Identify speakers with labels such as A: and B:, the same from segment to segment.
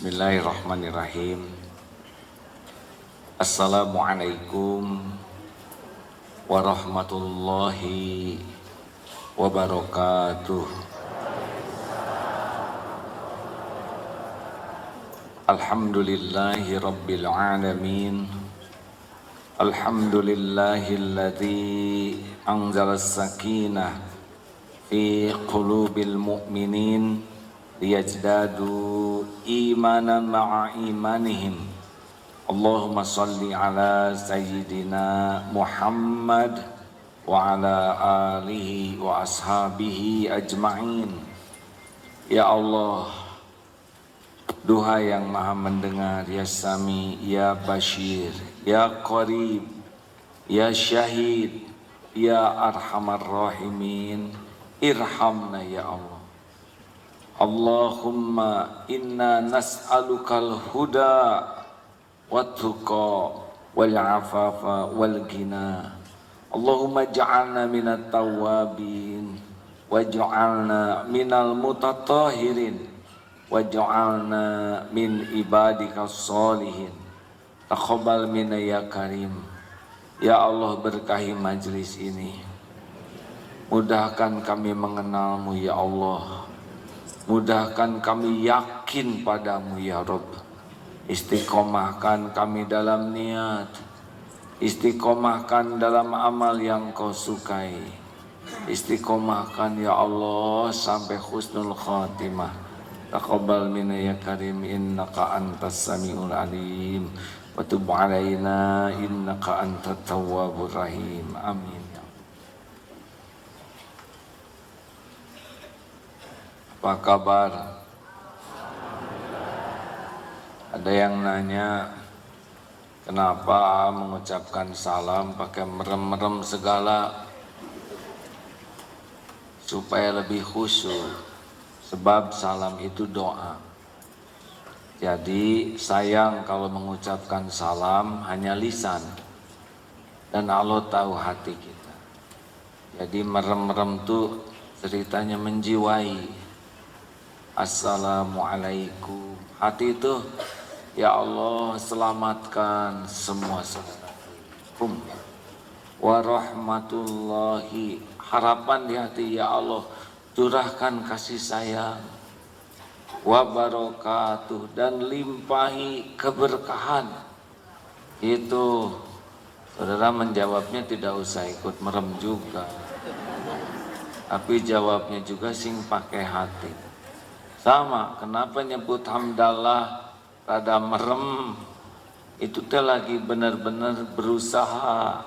A: Bismillahirrahmanirrahim. Assalamualaikum warahmatullahi wabarakatuh. Alhamdulillahi rabbil alamin. Alhamdulillahilladzi anzala as-sakinah fi qulubil mu'minin liyajdadu imanan ma'a imanihim. Allahumma salli ala sayyidina Muhammad wa ala alihi wa ashabihi ajma'in. Ya Allah, duha yang maha mendengar, ya Sami, ya Bashir, ya Qarib, ya Syahid, ya Arhamar Rahimin, irhamna ya Allah. Allahumma inna nas'alukal huda wat-tuqa wal-afafa wal-ghina. Allahumma ja'alna minat tawabin waj'alna minal mutatahhirin waj'alna min ibadikas sholihin. Taqabbal minna ya karim. Ya Allah, berkahi majlis ini, mudahkan kami mengenalmu ya Allah. Mudahkan kami yakin padamu ya Rabb. Istiqomahkan kami dalam niat. Istiqomahkan dalam amal yang kau sukai. Istiqomahkan ya Allah sampai husnul khatimah. Taqabbal minna ya karim innaka antas samiul alim. Wa tub alaina innaka antat tawwabur rahim. Amin. Apa kabar? Ada yang nanya, kenapa mengucapkan salam pakai merem-merem segala? Supaya lebih khusyuk. Sebab salam itu doa. Jadi sayang kalau mengucapkan salam hanya lisan. Dan Allah tahu hati kita. Jadi merem-merem itu ceritanya menjiwai. Assalamualaikum. Hati itu, ya Allah, selamatkan semua saudaraku. Warahmatullahi, harapan di hati, ya Allah, curahkan kasih sayang. Wabarakatuh, dan limpahi keberkahan. Itu saudara menjawabnya tidak usah ikut merem juga, tapi jawabnya juga sing pakai hati. Sama, kenapa nyebut hamdalah rada merem? Itu teh lagi benar-benar berusaha.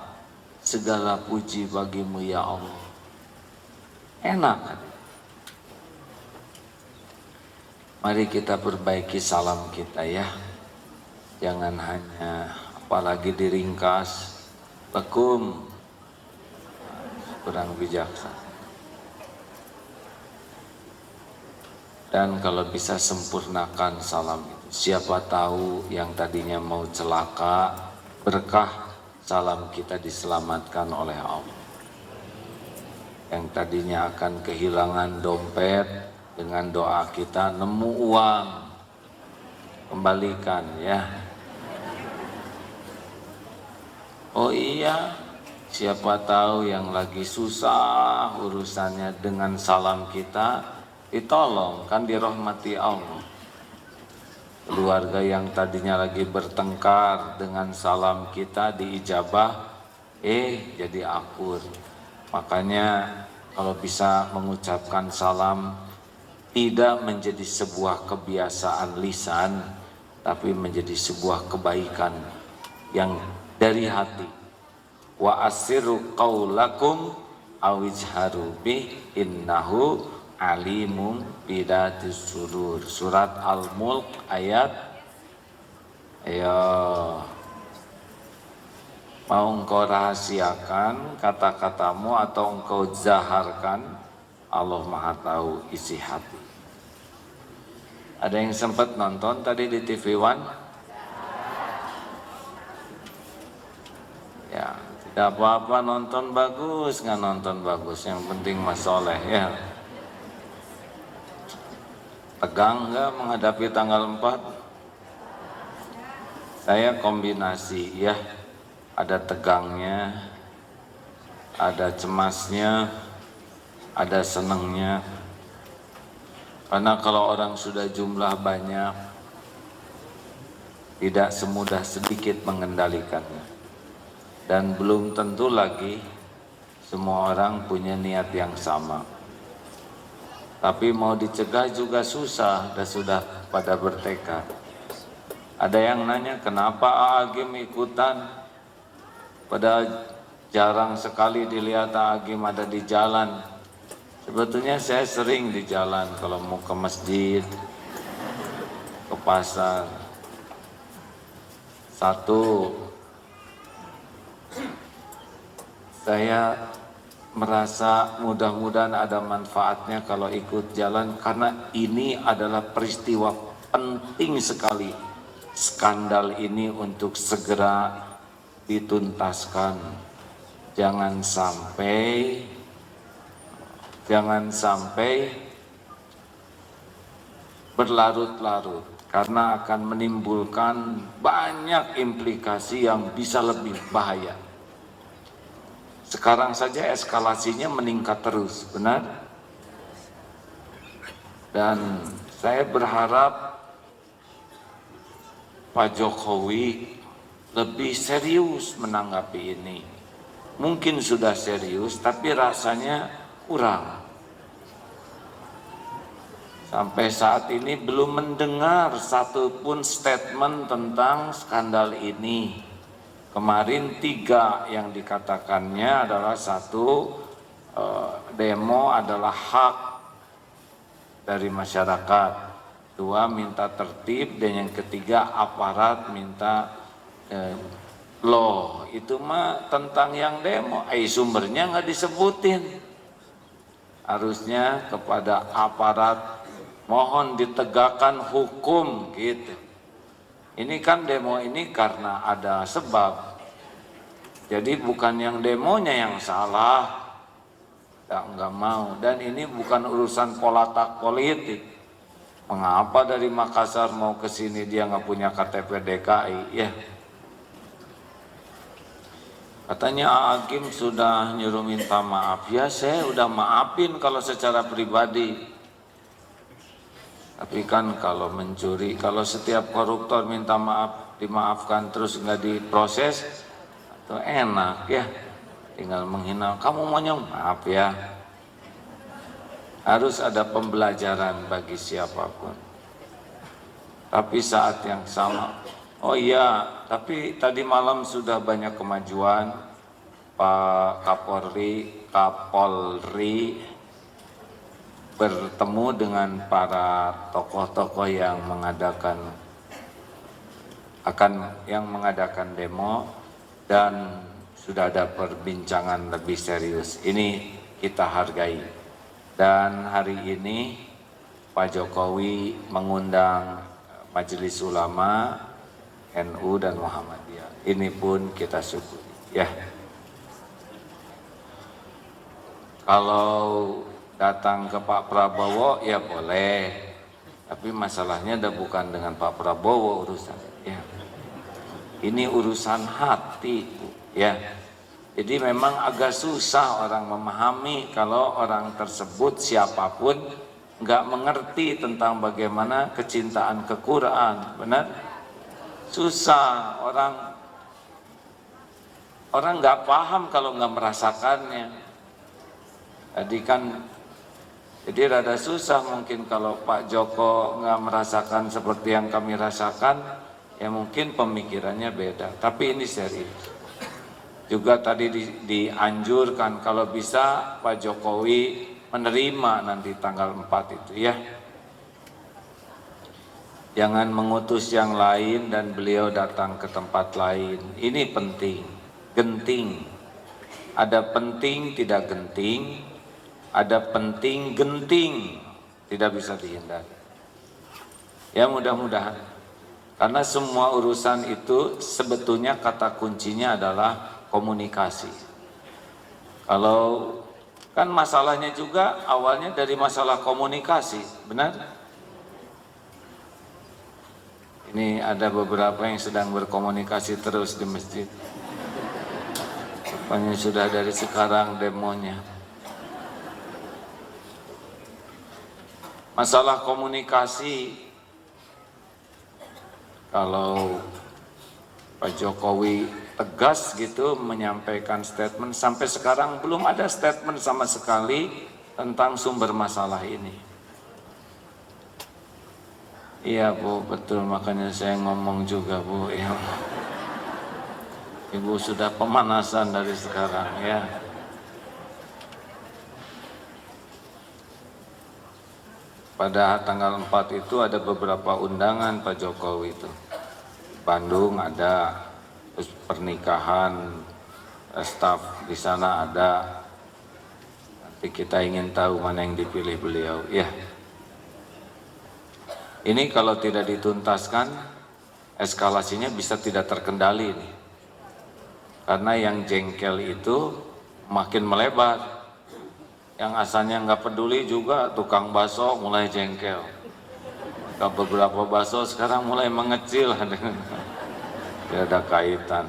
A: Segala puji bagimu ya Allah. Enak kan? Mari kita perbaiki salam kita ya. Jangan hanya apalagi diringkas. Lekum, kurang bijaksana. Dan kalau bisa sempurnakan salam itu. Siapa tahu yang tadinya mau celaka, berkah salam kita diselamatkan oleh Allah. Yang tadinya akan kehilangan dompet, dengan doa kita nemu uang, kembalikan ya. Oh iya, siapa tahu yang lagi susah urusannya, dengan salam kita ditolong, kan dirahmati Allah. Keluarga yang tadinya lagi bertengkar, dengan salam kita diijabah, jadi akur. Makanya kalau bisa mengucapkan salam tidak menjadi sebuah kebiasaan lisan, tapi menjadi sebuah kebaikan yang dari hati. Wa asirru qaulakum awijharu bih innahu alimum bidatis sudur. Surat Al-Mulk ayat, ayo, mau engkau rahasiakan kata-katamu atau engkau zaharkan, Allah Maha tahu isi hati. Ada yang sempat nonton tadi di TV One? Ya, tidak apa-apa, nonton bagus, nggak nonton bagus, yang penting Mas Soleh ya. Tegang nggak menghadapi tanggal 4? Saya kombinasi ya, ada tegangnya, ada cemasnya, ada senangnya. Karena kalau orang sudah jumlah banyak, tidak semudah sedikit mengendalikannya. Dan belum tentu lagi semua orang punya niat yang sama. Tapi mau dicegah juga susah, dan sudah pada bertekad. Ada yang nanya, kenapa Agim ikutan? Padahal jarang sekali dilihat Agim ada di jalan. Sebetulnya saya sering di jalan kalau mau ke masjid, ke pasar. Satu, saya merasa mudah-mudahan ada manfaatnya kalau ikut jalan, karena ini adalah peristiwa penting sekali. Skandal ini untuk segera dituntaskan. Jangan sampai berlarut-larut, karena akan menimbulkan banyak implikasi yang bisa lebih bahaya. Sekarang saja eskalasinya meningkat terus, benar? Dan saya berharap Pak Jokowi lebih serius menanggapi ini. Mungkin sudah serius, tapi rasanya kurang. Sampai saat ini belum mendengar satupun statement tentang skandal ini. Kemarin 3 yang dikatakannya adalah, 1, demo adalah hak dari masyarakat, 2, minta tertib, dan yang ketiga aparat minta loh. Itu mah tentang yang demo, sumbernya nggak disebutin. Harusnya kepada aparat mohon ditegakkan hukum gitu. Ini kan demo ini karena ada sebab. Jadi bukan yang demonya yang salah, enggak mau. Dan ini bukan urusan politik. Mengapa dari Makassar mau ke sini dia nggak punya KTP DKI? Ya. Katanya Agim sudah nyuruh minta maaf. Ya, saya udah maafin kalau secara pribadi. Tapi kan kalau mencuri, kalau setiap koruptor minta maaf, dimaafkan terus nggak diproses, itu enak ya. Tinggal menghina, kamu maunya maaf ya. Harus ada pembelajaran bagi siapapun. Tapi saat yang sama, oh iya, tapi tadi malam sudah banyak kemajuan. Pak Kapolri bertemu dengan para tokoh-tokoh yang mengadakan demo, dan sudah ada perbincangan lebih serius. Ini kita hargai. Dan hari ini Pak Jokowi mengundang Majelis Ulama, NU dan Muhammadiyah. Ini pun kita syukuri ya. Kalau datang ke Pak Prabowo ya boleh, tapi masalahnya bukan dengan Pak Prabowo urusan ya. Ini urusan hati ya. Jadi memang agak susah orang memahami kalau orang tersebut siapapun nggak mengerti tentang bagaimana kecintaan ke Quran, benar? Susah, orang nggak paham kalau nggak merasakannya. Jadi rada susah mungkin kalau Pak Joko nggak merasakan seperti yang kami rasakan, ya mungkin pemikirannya beda. Tapi ini serius. Juga tadi dianjurkan kalau bisa Pak Jokowi menerima nanti tanggal 4 itu ya. Jangan mengutus yang lain dan beliau datang ke tempat lain. Ini penting, genting. Ada penting, tidak genting. Ada penting, genting, tidak bisa dihindari. Ya mudah-mudahan, karena semua urusan itu sebetulnya kata kuncinya adalah komunikasi. Kalau kan masalahnya juga awalnya dari masalah komunikasi, benar? Ini ada beberapa yang sedang berkomunikasi terus di masjid. Rupanya sudah dari sekarang demonya. Masalah komunikasi, kalau Pak Jokowi tegas gitu menyampaikan statement, sampai sekarang belum ada statement sama sekali tentang sumber masalah ini. Iya Bu, betul, makanya saya ngomong juga Bu ya. Ibu sudah pemanasan dari sekarang ya. Pada tanggal 4 itu ada beberapa undangan Pak Jokowi itu. Bandung ada, terus pernikahan staf di sana ada. Nanti kita ingin tahu mana yang dipilih beliau ya. Ini kalau tidak dituntaskan, eskalasinya bisa tidak terkendali nih. Karena yang jengkel itu makin melebar. Yang asalnya nggak peduli juga, tukang bakso mulai jengkel. Beberapa bakso sekarang mulai mengecil, tidak ada kaitan.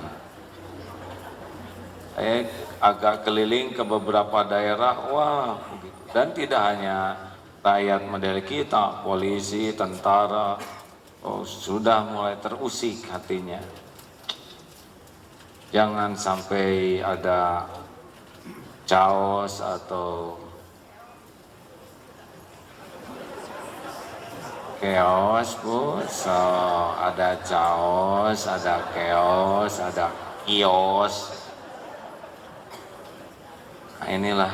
A: Saya agak keliling ke beberapa daerah, wah begitu. Dan tidak hanya rakyat model kita, polisi, tentara, sudah mulai terusik hatinya. Jangan sampai ada chaos atau chaos Bu. So, ada chaos, ada chaos, ada kios. Nah inilah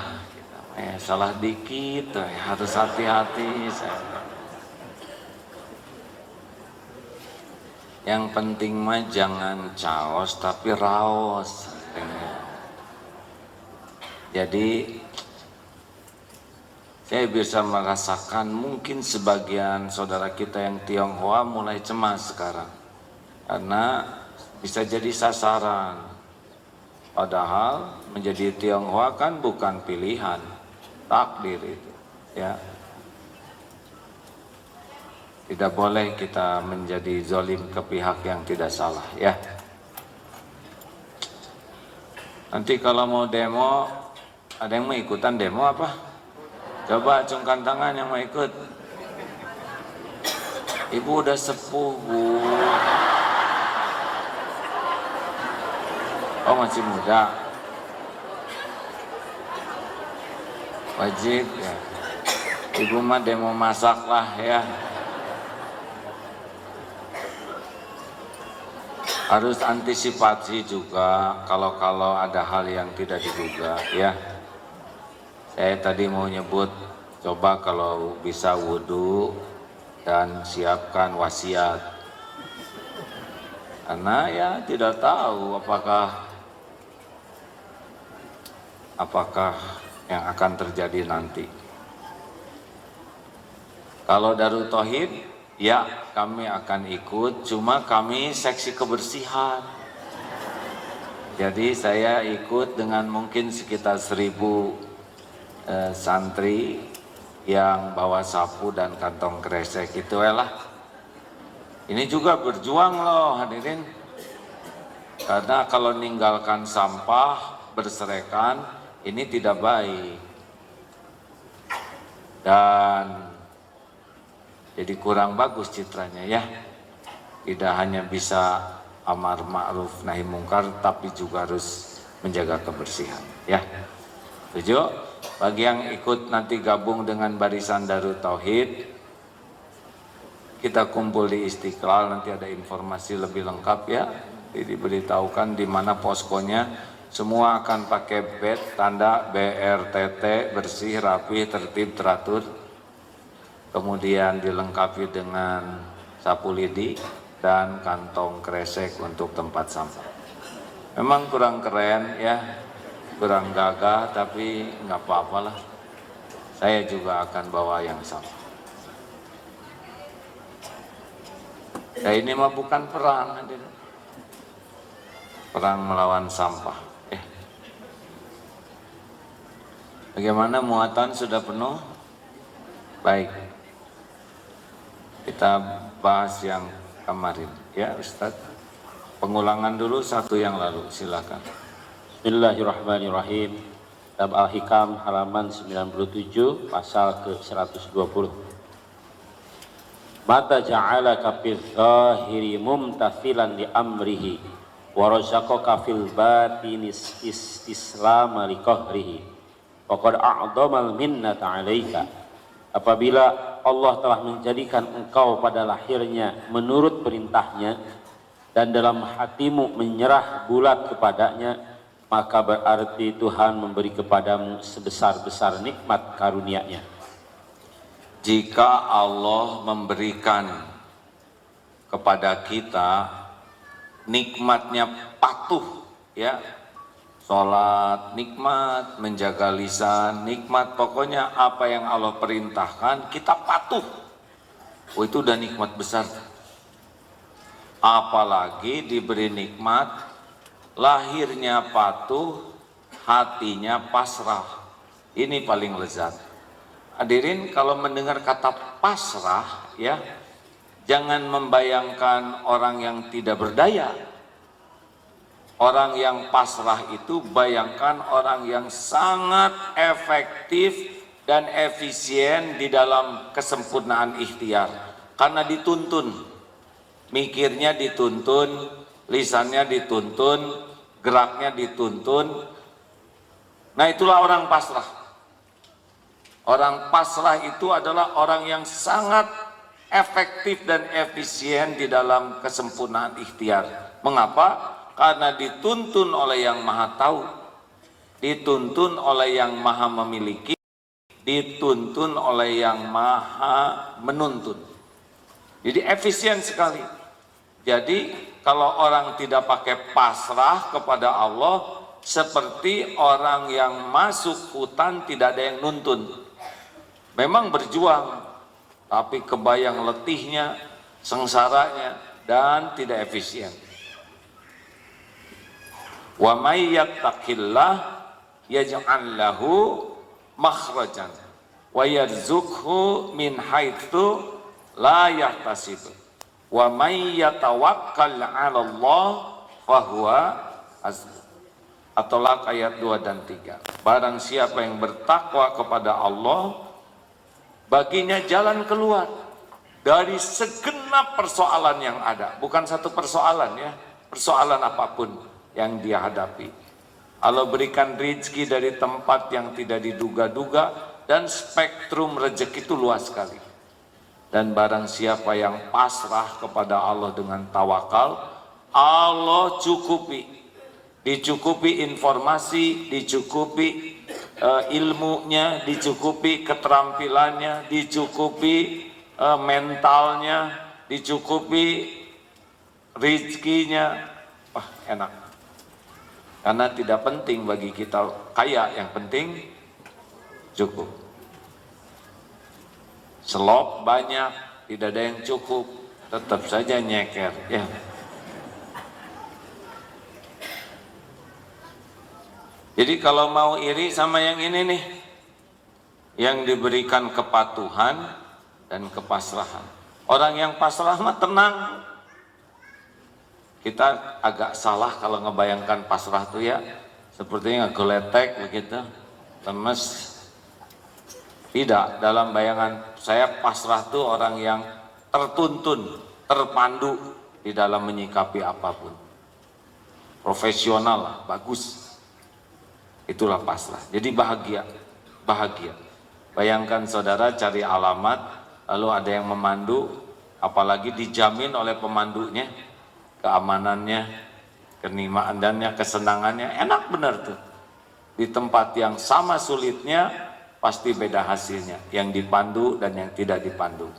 A: salah dikit harus hati-hati. Yang penting mah jangan chaos tapi raos. Jadi saya bisa merasakan mungkin sebagian saudara kita yang Tionghoa mulai cemas sekarang karena bisa jadi sasaran. Padahal menjadi Tionghoa kan bukan pilihan, takdir itu ya. Tidak boleh kita menjadi zalim ke pihak yang tidak salah ya. Nanti kalau mau demo, ada yang mau ikutan demo apa? Coba acungkan tangan yang mau ikut. Ibu udah sepuh Bu. Oh masih muda. Wajib ya. Ibu mah demo masak lah ya. Harus antisipasi juga kalau ada hal yang tidak diduga ya. Saya tadi mau nyebut, coba kalau bisa wudhu dan siapkan wasiat. Karena ya tidak tahu apakah yang akan terjadi nanti. Kalau Darut Tauhid, ya kami akan ikut, cuma kami seksi kebersihan. Jadi saya ikut dengan mungkin sekitar 1000 santri yang bawa sapu dan kantong kresek itu lah. Ini juga berjuang loh hadirin. Karena kalau meninggalkan sampah berserakan ini tidak baik. Dan jadi kurang bagus citranya ya. Tidak hanya bisa amar ma'ruf nahi mungkar tapi juga harus menjaga kebersihan ya. Setuju? Bagi yang ikut nanti gabung dengan barisan Darut Tauhid, kita kumpul di Istiqlal, nanti ada informasi lebih lengkap ya. Diberitahukan di mana poskonya. Semua akan pakai badge tanda BRTT, bersih, rapi, tertib, teratur. Kemudian dilengkapi dengan sapu lidi dan kantong kresek untuk tempat sampah. Memang kurang keren ya, kurang gagah, tapi nggak apa-apalah. Saya juga akan bawa yang sama. Ya ini mah bukan perang, perang melawan sampah. Bagaimana muatan sudah penuh? Baik. Kita bahas yang kemarin. Ya Ustaz, pengulangan dulu satu yang lalu, silakan.
B: Bismillahirrahmanirrahim. Kitab Al-Hikam halaman 97 pasal ke-120. Mata ja'alaka fil zahiri mumtathilan li amrihi wa razaqaka fil batini istislama li qahrihi faqad a'dhamal minnata 'alaika. Apabila Allah telah menjadikan engkau pada lahirnya menurut perintahnya dan dalam hatimu menyerah bulat kepadanya, maka berarti Tuhan memberi kepadamu sebesar-besar nikmat karunia-Nya.
A: Jika Allah memberikan kepada kita nikmatnya patuh, ya, sholat nikmat, menjaga lisan nikmat, pokoknya apa yang Allah perintahkan kita patuh, oh itu udah nikmat besar. Apalagi diberi nikmat lahirnya patuh, hatinya pasrah, ini paling lezat. Hadirin, kalau mendengar kata pasrah, ya, jangan membayangkan orang yang tidak berdaya. Orang yang pasrah itu bayangkan orang yang sangat efektif dan efisien di dalam kesempurnaan ikhtiar. Karena dituntun, mikirnya dituntun, lisannya dituntun, geraknya dituntun. Nah, itulah orang pasrah. Orang pasrah itu adalah orang yang sangat efektif dan efisien di dalam kesempurnaan ikhtiar. Mengapa? Karena dituntun oleh yang maha tahu, dituntun oleh yang maha memiliki, dituntun oleh yang maha menuntun. Jadi efisien sekali. Jadi kalau orang tidak pakai pasrah kepada Allah, seperti orang yang masuk hutan tidak ada yang nuntun. Memang berjuang, tapi kebayang letihnya, sengsaranya, dan tidak efisien. Wa may yattaqillah yaj'al lahu makhrajan wa yarzuqhu min haitsu la yahtasib. Wa may yatawakkal 'ala Allah fa huwa hasbuh. At-Tolaq ayat 2 dan 3. Barang siapa yang bertakwa kepada Allah, baginya jalan keluar dari segenap persoalan yang ada. Bukan satu persoalan, ya, persoalan apapun yang dia hadapi. Allah berikan rezeki dari tempat yang tidak diduga-duga, dan spektrum rezeki itu luas sekali. Dan barang siapa yang pasrah kepada Allah dengan tawakal, Allah cukupi. Dicukupi informasi, dicukupi ilmunya, dicukupi keterampilannya, dicukupi mentalnya, dicukupi rezekinya. Wah, enak. Karena tidak penting bagi kita kaya, yang penting cukup. Selop banyak, tidak ada yang cukup, tetap saja nyeker, ya. Jadi kalau mau iri sama yang ini nih, yang diberikan kepatuhan dan kepasrahan. Orang yang pasrah mah tenang. Kita agak salah kalau ngebayangkan pasrah tuh, ya, sepertinya ngegeletek begitu, lemes. Tidak, dalam bayangan saya pasrah tuh orang yang tertuntun, terpandu di dalam menyikapi apapun. Profesional lah, bagus. Itulah pasrah. Jadi bahagia, bahagia. Bayangkan saudara cari alamat, lalu ada yang memandu, apalagi dijamin oleh pemandunya, keamanannya, kenikmatannya, kesenangannya, enak benar tuh. Di tempat yang sama sulitnya, pasti beda hasilnya, yang dipandu dan yang tidak dipandu.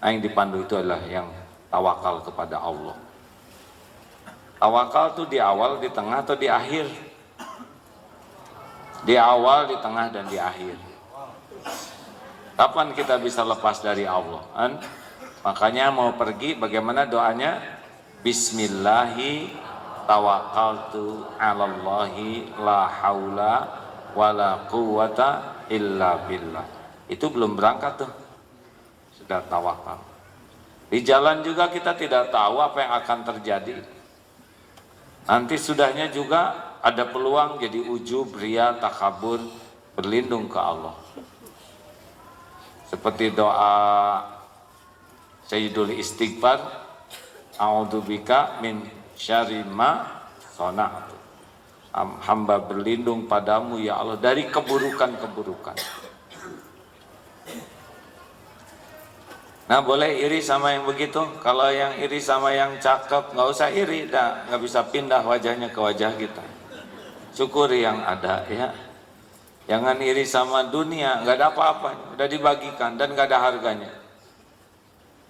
A: Nah, yang dipandu itu adalah yang tawakal kepada Allah. Tawakal tuh di awal, di tengah, atau di akhir? Di awal, di tengah, dan di akhir. Kapan kita bisa lepas dari Allah? Kan? Makanya mau pergi, bagaimana doanya? Bismillahi tawakkaltu 'alallahi la haula wala quwwata illa billah. Itu belum berangkat tuh, sudah tawakal. Di jalan juga kita tidak tahu apa yang akan terjadi. Nanti sudahnya juga ada peluang jadi ujub, ria, takabur, berlindung ke Allah. Seperti doa Sayyidul Istighfar, a'udzubika min syarri ma sana'tu. Hamba berlindung padamu ya Allah dari keburukan-keburukan. Nah, boleh iri sama yang begitu. Kalau yang iri sama yang cakep, nggak usah iri, dah nggak bisa pindah wajahnya ke wajah kita. Syukuri yang ada ya. Jangan iri sama dunia, nggak ada apa-apanya, udah dibagikan dan nggak ada harganya.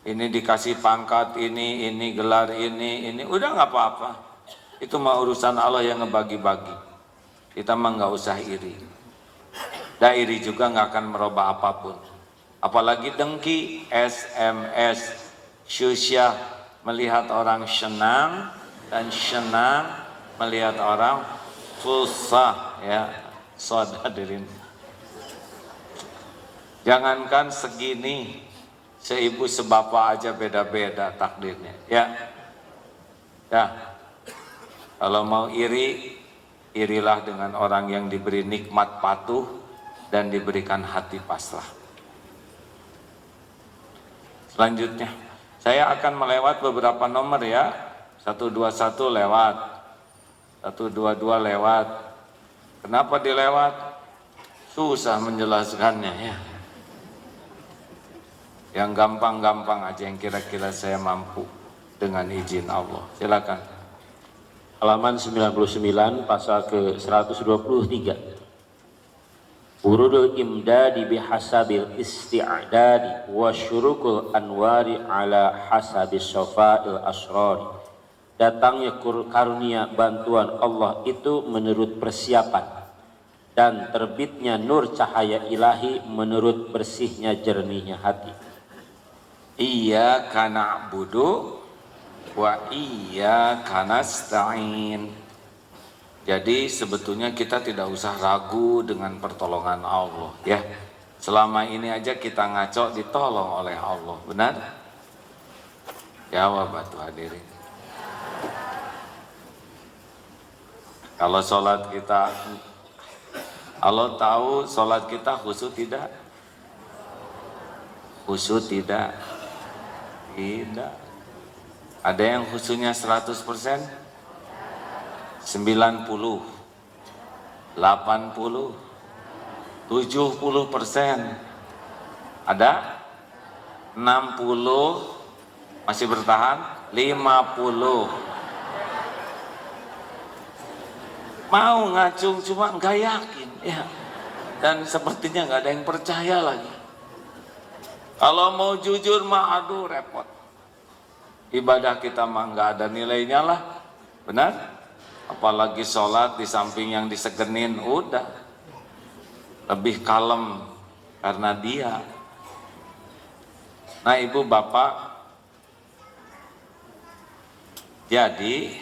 A: Ini dikasih pangkat, ini gelar, ini, udah nggak apa-apa. Itu mah urusan Allah yang ngebagi-bagi. Kita mah nggak usah iri. Dah iri juga nggak akan merubah apapun. Apalagi dengki, SMS, syusyah, melihat orang senang dan senang melihat orang susah ya. Hadirin, jangankan segini, seibu sebapak aja beda-beda takdirnya ya. Kalau mau iri, irilah dengan orang yang diberi nikmat patuh dan diberikan hati pasrah. Selanjutnya, saya akan melewat beberapa nomor ya. 121 lewat, 122 lewat. Kenapa dilewat? Susah menjelaskannya ya. Yang gampang-gampang aja, yang kira-kira saya mampu dengan izin Allah. Silakan.
B: Halaman 99 pasal ke 123. Urudul imdadi bihasabil isti'dadi wa syurukul anwari ala hasabis syafa'il asrari. Datangnya karunia bantuan Allah itu menurut persiapan, dan terbitnya nur cahaya ilahi menurut bersihnya jernihnya hati.
A: Iyyaka na'budu wa iyyaka nasta'in. Jadi sebetulnya kita tidak usah ragu dengan pertolongan Allah ya. Selama ini aja kita ngaco ditolong oleh Allah, benar? Jawab atuh hadirin. Kalau sholat kita, Allah tahu sholat kita khusyuk tidak? Khusyuk tidak? Tidak. Ada yang khusyuknya 100%? 90, 80, 70%, ada 60, masih bertahan 50. Mau ngacung cuma nggak yakin ya, dan sepertinya nggak ada yang percaya lagi. Kalau mau jujur mah aduh repot. Ibadah kita mah nggak ada nilainya lah, benar? Apalagi sholat di samping yang disegenin, udah lebih kalem karena dia. Nah ibu bapak, jadi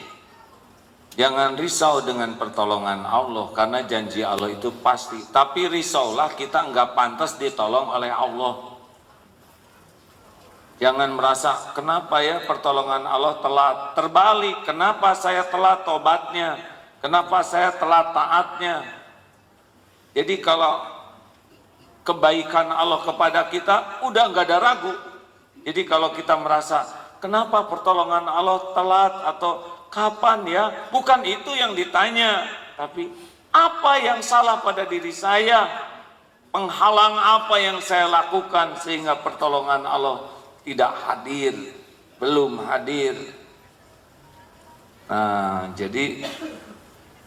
A: jangan risau dengan pertolongan Allah, karena janji Allah itu pasti. Tapi risaulah kita nggak pantas ditolong oleh Allah. Jangan merasa kenapa ya pertolongan Allah telat. Terbalik, kenapa saya telat tobatnya, kenapa saya telat taatnya. Jadi kalau kebaikan Allah kepada kita udah nggak ada ragu. Jadi kalau kita merasa kenapa pertolongan Allah telat atau kapan ya, bukan itu yang ditanya, tapi apa yang salah pada diri saya, penghalang apa yang saya lakukan sehingga pertolongan Allah tidak hadir, belum hadir. Nah, jadi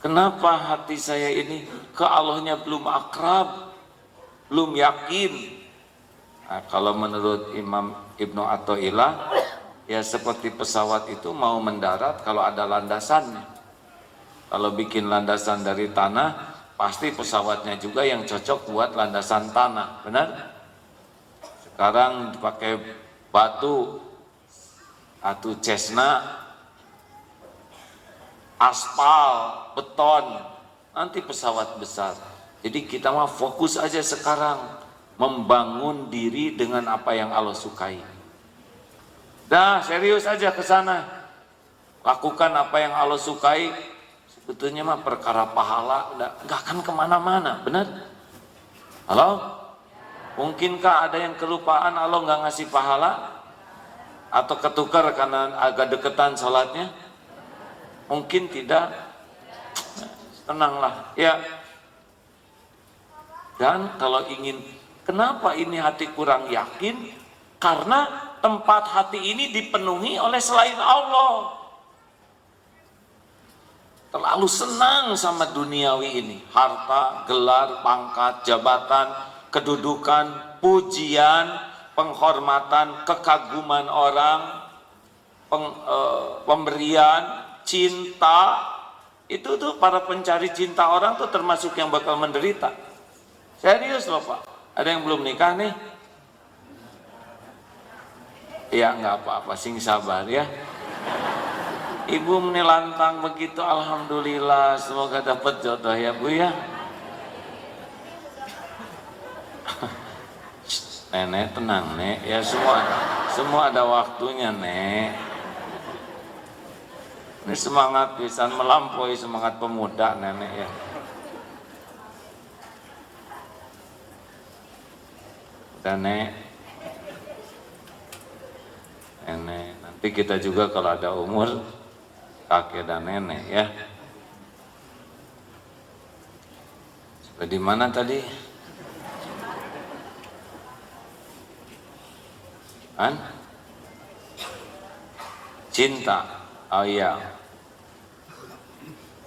A: kenapa hati saya ini ke Allahnya belum akrab, belum yakin? Nah, kalau menurut Imam Ibnu Athaillah, ya seperti pesawat itu mau mendarat kalau ada landasannya. Kalau bikin landasan dari tanah, pasti pesawatnya juga yang cocok buat landasan tanah, benar? Sekarang dipakai batu atau Cessna, aspal, beton, nanti pesawat besar. Jadi kita mah fokus aja sekarang membangun diri dengan apa yang Allah sukai. Dah serius aja ke sana. Lakukan apa yang Allah sukai. Sebetulnya mah perkara pahala udah nggak akan kemana-mana, benar? Halo? Mungkinkah ada yang kelupaan Allah nggak ngasih pahala? Atau ketukar karena agak deketan sholatnya? Mungkin tidak. Tenanglah ya. Dan kalau ingin, kenapa ini hati kurang yakin? Karena tempat hati ini dipenuhi oleh selain Allah. Terlalu senang sama duniawi ini. Harta, gelar, pangkat, jabatan, kedudukan, pujian, penghormatan, kekaguman orang, pemberian, cinta. Itu tuh para pencari cinta orang tuh termasuk yang bakal menderita. Serius loh Pak. Ada yang belum nikah nih? Ya nggak apa-apa, sing sabar ya. Ibu menilantang begitu, alhamdulillah, semoga dapat jodoh ya Bu ya. Nenek tenang Nek, ya semua ada waktunya Nek. Ini semangat bisa melampaui semangat pemuda Nenek ya. Dan Nenek, nanti kita juga kalau ada umur kakek dan nenek ya. Sudah di mana tadi? Cinta. Oh iya.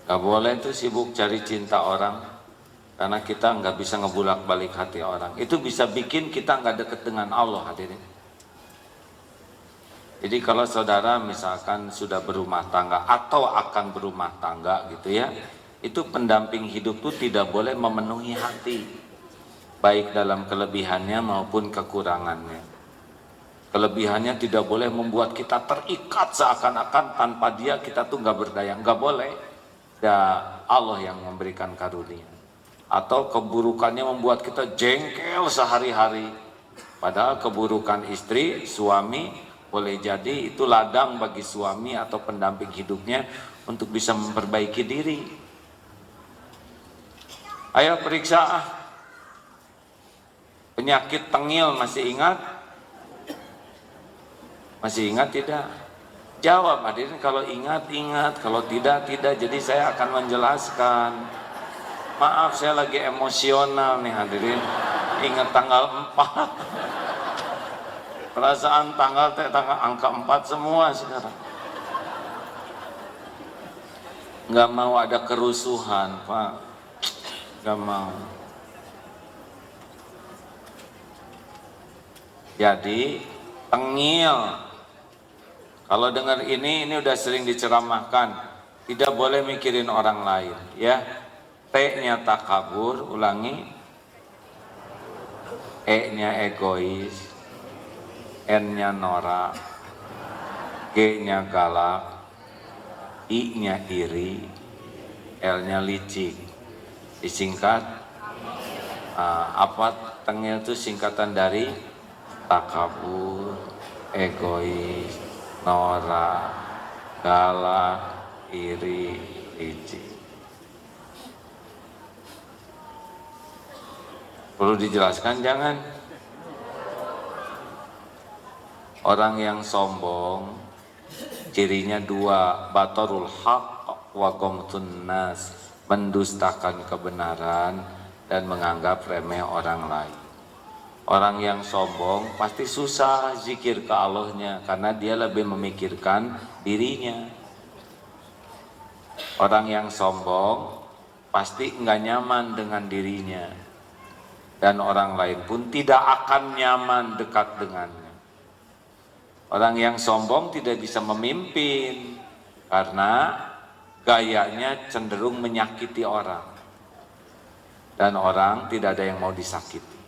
A: Gak boleh tuh sibuk cari cinta orang, karena kita nggak bisa ngebulak balik hati orang. Itu bisa bikin kita nggak deket dengan Allah hadirin. Jadi kalau saudara misalkan sudah berumah tangga atau akan berumah tangga gitu ya, itu pendamping hidup tuh tidak boleh memenuhi hati, baik dalam kelebihannya maupun kekurangannya. Kelebihannya tidak boleh membuat kita terikat seakan-akan tanpa dia kita tuh nggak berdaya, nggak boleh. Ya Allah yang memberikan karunia. Atau keburukannya membuat kita jengkel sehari-hari, padahal keburukan istri, suami boleh jadi itu ladang bagi suami atau pendamping hidupnya untuk bisa memperbaiki diri. Ayo periksa penyakit tengil, masih ingat? Masih ingat tidak? Jawab hadirin, kalau ingat, ingat, kalau tidak, tidak. Jadi saya akan menjelaskan. Maaf saya lagi emosional nih hadirin, ingat tanggal 4. Perasaan tanggal angka 4 semua sekarang. Nggak mau ada kerusuhan Pak, nggak mau. Jadi tengil, kalau dengar ini udah sering diceramahkan, tidak boleh mikirin orang lain ya. T-nya takabur, ulangi. E-nya egois, N-nya norak, G-nya galak, I-nya iri, L-nya licik. Disingkat apa tengil itu singkatan dari takabur, egois, norak, galak, iri, licik. Perlu dijelaskan jangan? Orang yang sombong cirinya dua, batarul haq wa ghamtun nas, mendustakan kebenaran dan menganggap remeh orang lain. Orang yang sombong pasti susah zikir ke Allahnya karena dia lebih memikirkan dirinya. Orang yang sombong pasti enggak nyaman dengan dirinya, dan orang lain pun tidak akan nyaman dekat dengannya. Orang yang sombong tidak bisa memimpin karena gayanya cenderung menyakiti orang, dan orang tidak ada yang mau disakiti.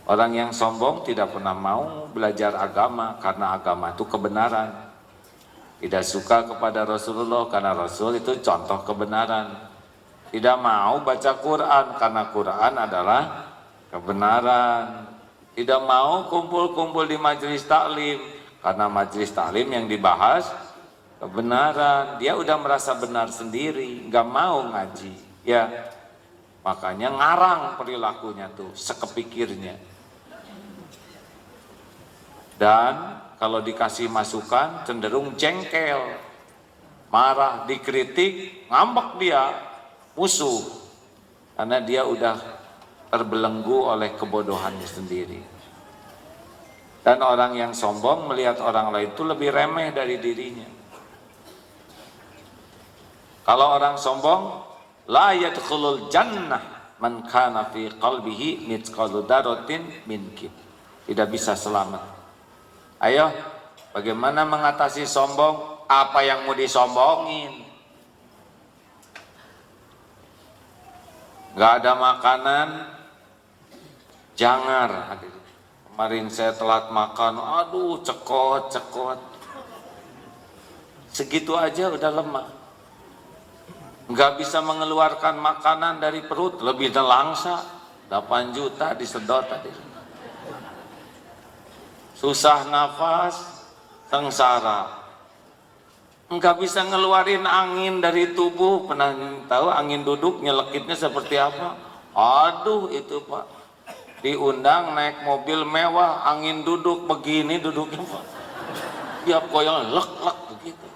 A: Orang yang sombong tidak pernah mau belajar agama karena agama itu kebenaran. Tidak suka kepada Rasulullah karena Rasul itu contoh kebenaran. Tidak mau baca Quran karena Quran adalah kebenaran. Tidak mau kumpul-kumpul di majelis taklim Karena majelis taklim yang dibahas kebenaran, dia udah merasa benar sendiri, nggak mau ngaji, ya makanya ngarang perilakunya tuh sekepikirnya. Dan kalau dikasih masukan cenderung jengkel, marah, dikritik, ngambek dia, musuh, karena dia udah terbelenggu oleh kebodohannya sendiri. Dan orang yang sombong melihat orang lain itu lebih remeh dari dirinya. Kalau orang sombong, la yadkhulul jannah man kana fi qalbihi mithqalu dzarratin min kibr. Tidak bisa selamat. Ayo, bagaimana mengatasi sombong? Apa yang mau disombongin? Gak ada makanan, jangar. Kemarin saya telat makan, aduh cekot. Segitu aja udah lemah. Gak bisa mengeluarkan makanan dari perut, lebih nelangsa. 8 juta disedot tadi. Susah nafas, sengsara. Enggak bisa ngeluarin angin dari tubuh. Pernah tahu angin duduk nyelekitnya seperti apa? Aduh itu Pak, diundang naik mobil mewah, angin duduk begini duduknya Pak, tiap goyang lek begitu.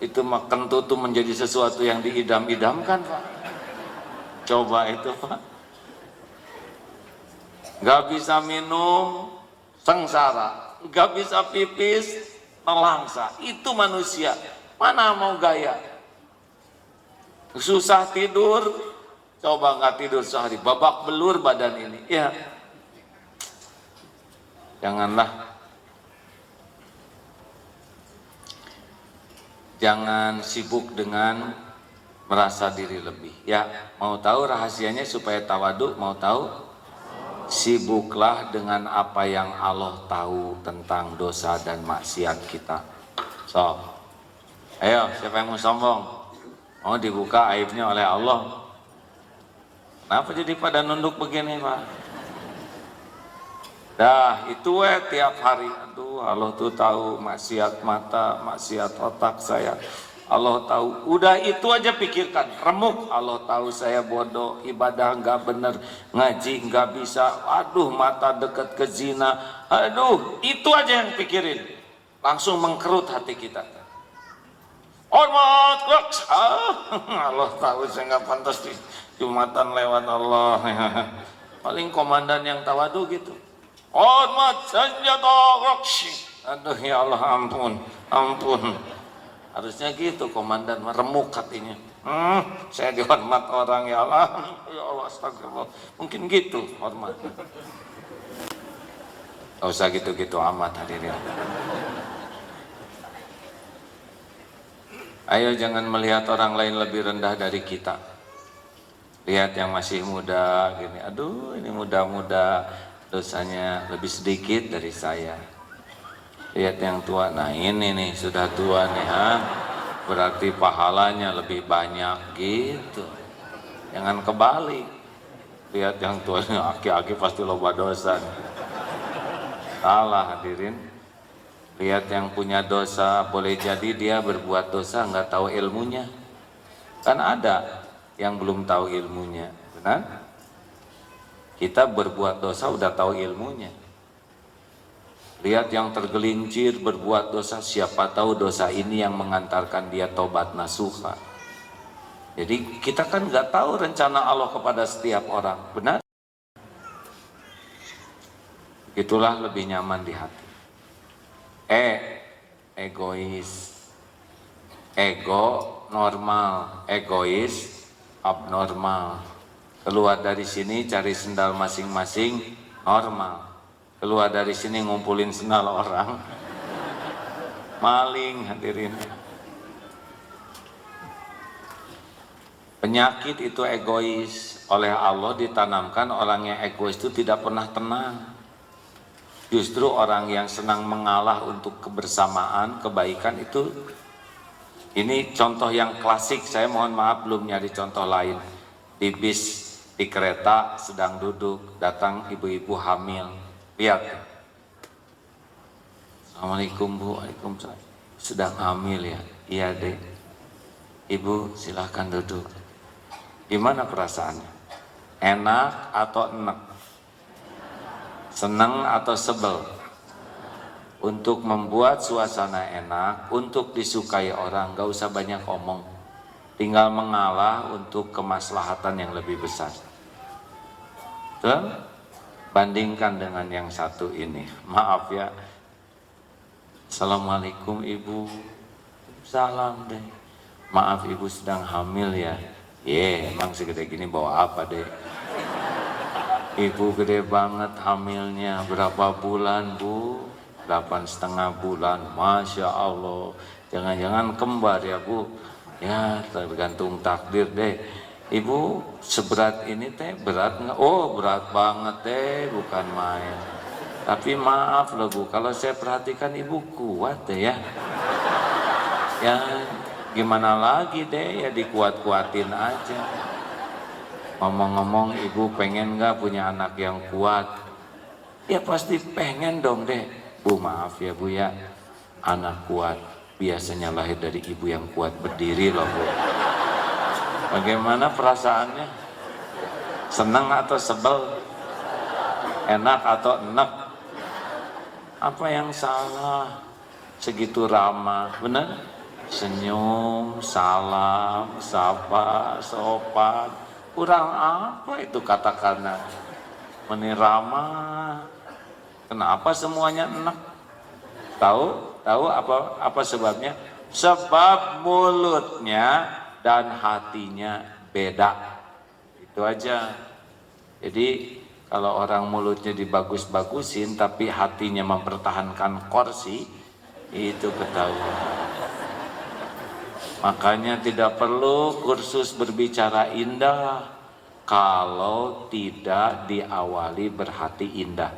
A: Itu mah kentut tuh menjadi sesuatu yang diidam-idamkan Pak. Coba itu Pak, nggak bisa minum, sengsara, nggak bisa pipis, nelangsa. Itu manusia, mana mau gaya. Susah tidur, coba nggak tidur sehari, babak belur badan ini. Ya, jangan sibuk dengan merasa diri lebih. Ya, mau tahu rahasianya supaya tawadhu? Mau tahu? Sibuklah dengan apa yang Allah tahu tentang dosa dan maksiat kita. So, ayo siapa yang mau sombong? Mau dibuka aibnya oleh Allah? Kenapa jadi pada nunduk begini Pak? Dah itu tiap hari. Aduh, Allah tuh tahu maksiat mata, maksiat otak saya. Allah tahu, udah itu aja pikirkan, remuk. Allah tahu saya bodoh, ibadah nggak bener, ngaji nggak bisa, aduh mata dekat ke zina, aduh itu aja yang pikirin, langsung mengkerut hati kita. Hormat, Allah tahu saya nggak pantas di Jumatan lewat Allah. Paling komandan yang tawadu gitu. Hormat senjata roksi. Aduh ya Allah, ampun. Harusnya gitu komandan, meremuk hatinya. Saya dihormat orang ya Allah. Ya Allah, astagfirullah. Mungkin gitu hormat. Gak usah gitu-gitu amat hadirin. Ayo jangan melihat orang lain lebih rendah dari kita. Lihat yang masih muda gini, aduh ini muda-muda dosanya lebih sedikit dari saya. Lihat yang tua, nah ini nih sudah tua nih, berarti pahalanya lebih banyak gitu. Jangan kebalik. Lihat yang tua, aki-aki pasti loba dosa. Salah hadirin. Lihat yang punya dosa, boleh jadi dia berbuat dosa nggak tahu ilmunya. Kan ada yang belum tahu ilmunya, benar? Kita berbuat dosa udah tahu ilmunya. Lihat yang tergelincir berbuat dosa, siapa tahu dosa ini yang mengantarkan dia tobat nasuha. Jadi kita kan nggak tahu rencana Allah kepada setiap orang, benar? Itulah lebih nyaman di hati. Egois, ego normal, egois abnormal. Keluar dari sini cari sendal masing-masing normal. Keluar dari sini ngumpulin sendal orang, maling hadirin. Penyakit itu egois. Oleh Allah ditanamkan orang yang egois itu tidak pernah tenang. Justru orang yang senang mengalah untuk kebersamaan, kebaikan itu. Ini contoh yang klasik, saya mohon maaf belum nyari contoh lain. Di bis, di kereta sedang duduk, datang ibu-ibu hamil. Lihat, Assalamualaikum Bu. Waalaikumsalam. Sedang hamil ya? Iya dek. Ibu silahkan duduk. Gimana perasaannya? Enak atau enak? Senang atau sebel? Untuk membuat suasana enak, untuk disukai orang, gak usah banyak omong. Tinggal mengalah untuk kemaslahatan yang lebih besar. Tuh, bandingkan dengan yang satu ini. Maaf ya. Assalamualaikum Ibu. Salam deh. Maaf Ibu sedang hamil ya. Emang segede gini bawa apa deh? Ibu gede banget hamilnya. Berapa bulan Bu? 8,5 bulan. Masya Allah. Jangan-jangan kembar ya Bu. Ya tergantung takdir deh. Ibu seberat ini teh berat nggak? Oh berat banget deh, bukan main. Tapi maaf loh Bu, kalau saya perhatikan Ibu kuat deh ya. Ya gimana lagi deh, ya dikuat-kuatin aja. Ngomong-ngomong Ibu pengen nggak punya anak yang kuat? Ya pasti pengen dong deh. Bu maaf ya Bu ya, anak kuat biasanya lahir dari ibu yang kuat berdiri loh Bu. Bagaimana perasaannya? Senang atau sebel? Enak atau enak? Apa yang salah? Segitu ramah, benar? Senyum, salam, sapa, sopan. Kurang apa itu katakannya? Ramah. Kenapa semuanya enak? Tahu apa sebabnya? Sebab mulutnya dan hatinya beda. Itu aja. Jadi kalau orang mulutnya dibagus-bagusin tapi hatinya mempertahankan kursi, itu ketahuan. Makanya tidak perlu kursus berbicara indah kalau tidak diawali berhati indah.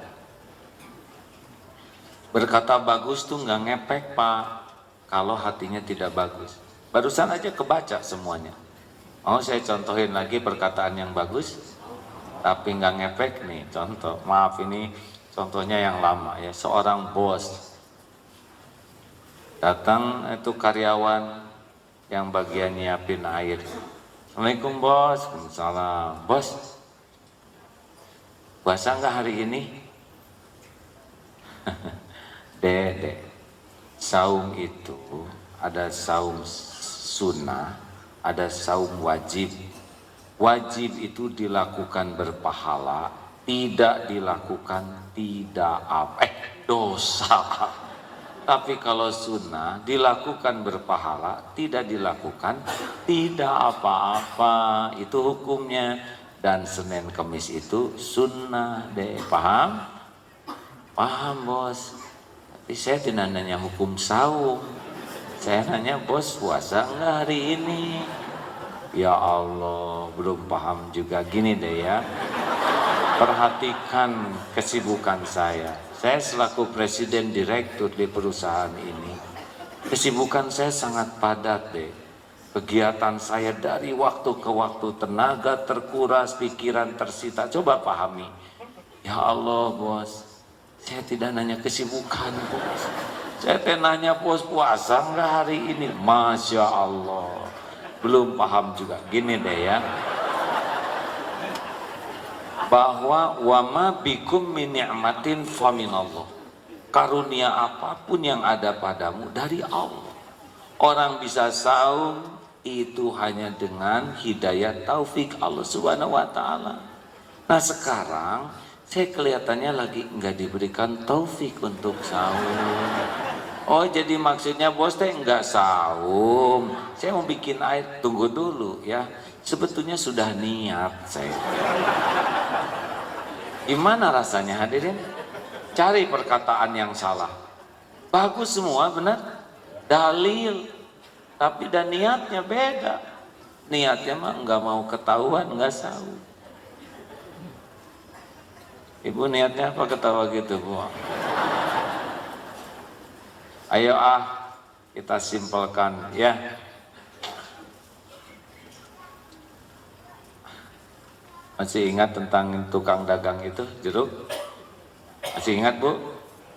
A: Berkata bagus tuh nggak ngepek Pak, kalau hatinya tidak bagus. Barusan aja kebaca semuanya. Mau saya contohin lagi perkataan yang bagus? Tapi nggak ngefek nih, contoh, maaf ini contohnya yang lama ya. Seorang bos datang, itu karyawan yang bagian nyiapin air. Assalamualaikum bos. Waalaikumsalam. Bos, puasa nggak hari ini? Dek, saum itu ada saum sunnah, ada saum wajib. Wajib itu dilakukan berpahala, tidak dilakukan dosa. Tapi kalau sunnah dilakukan berpahala, tidak dilakukan tidak apa-apa. Itu hukumnya. Dan Senin Kemis itu sunnah deh, paham? Paham bos. Tapi saya tidak nanya hukum saum. Saya nanya bos puasa enggak hari ini? Ya Allah, belum paham juga. Gini deh ya, perhatikan kesibukan saya. Saya selaku presiden direktur di perusahaan ini, kesibukan saya sangat padat deh. Kegiatan saya dari waktu ke waktu, tenaga terkuras, pikiran tersita. Coba pahami. Ya Allah bos, saya tidak nanya kesibukan bos. Saya nanya bos puasa enggak hari ini? Masya Allah. Belum paham juga. Gini deh ya, bahwa wama bikum min ni'matin faminallah. Karunia apapun yang ada padamu dari Allah. Orang bisa saum itu hanya dengan hidayah taufik Allah Subhanahu wa taala. Nah sekarang saya kelihatannya lagi enggak diberikan taufik untuk saum. Oh jadi maksudnya bos teh enggak saum. Saya mau bikin air, tunggu dulu ya. Sebetulnya sudah niat saya. Gimana rasanya hadirin? Cari perkataan yang salah. Bagus semua benar. Dalil. Tapi dan niatnya beda. Niatnya mah enggak mau ketahuan, enggak saum. Ibu niatnya apa ketawa gitu Bu? Ayo kita simpelkan ya. Masih ingat tentang tukang dagang itu jeruk? Masih ingat Bu?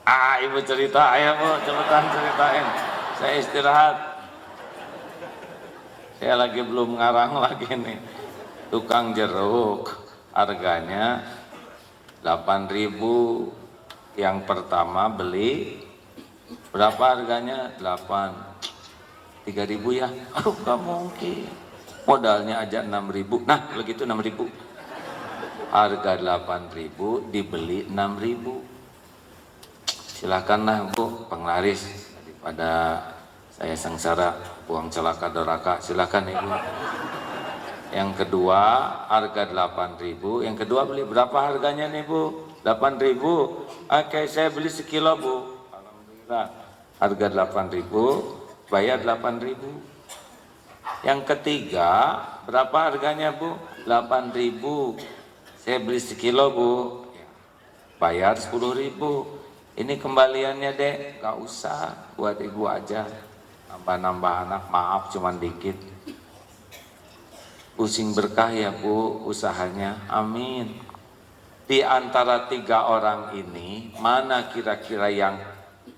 A: Ibu cerita, ayo Bu, cepetan ceritain. Saya istirahat. Saya lagi belum ngarang lagi nih. Tukang jeruk, harganya 8.000. Yang pertama beli, berapa harganya? 3.000 ya? Aduh, gak mungkin. Modalnya aja 6.000. Nah, kalau gitu 6.000. Harga 8.000 dibeli 6.000. Silakanlah Bu, penglaris, daripada saya sengsara buang celaka doraka. Silakan Ibu. Yang kedua harga 8.000. Yang kedua beli berapa harganya nih Bu? 8.000. Oke, saya beli sekilo Bu. Alhamdulillah. Harga 8.000, bayar 8.000. Yang ketiga berapa harganya Bu? 8.000. Saya beli sekilo Bu. Bayar 10.000. Ini kembaliannya Dek, gak usah, buat Ibu aja. Nambah-nambah anak, maaf cuman dikit. Pusing berkah ya Bu usahanya, amin. Di antara 3 orang ini, mana kira-kira yang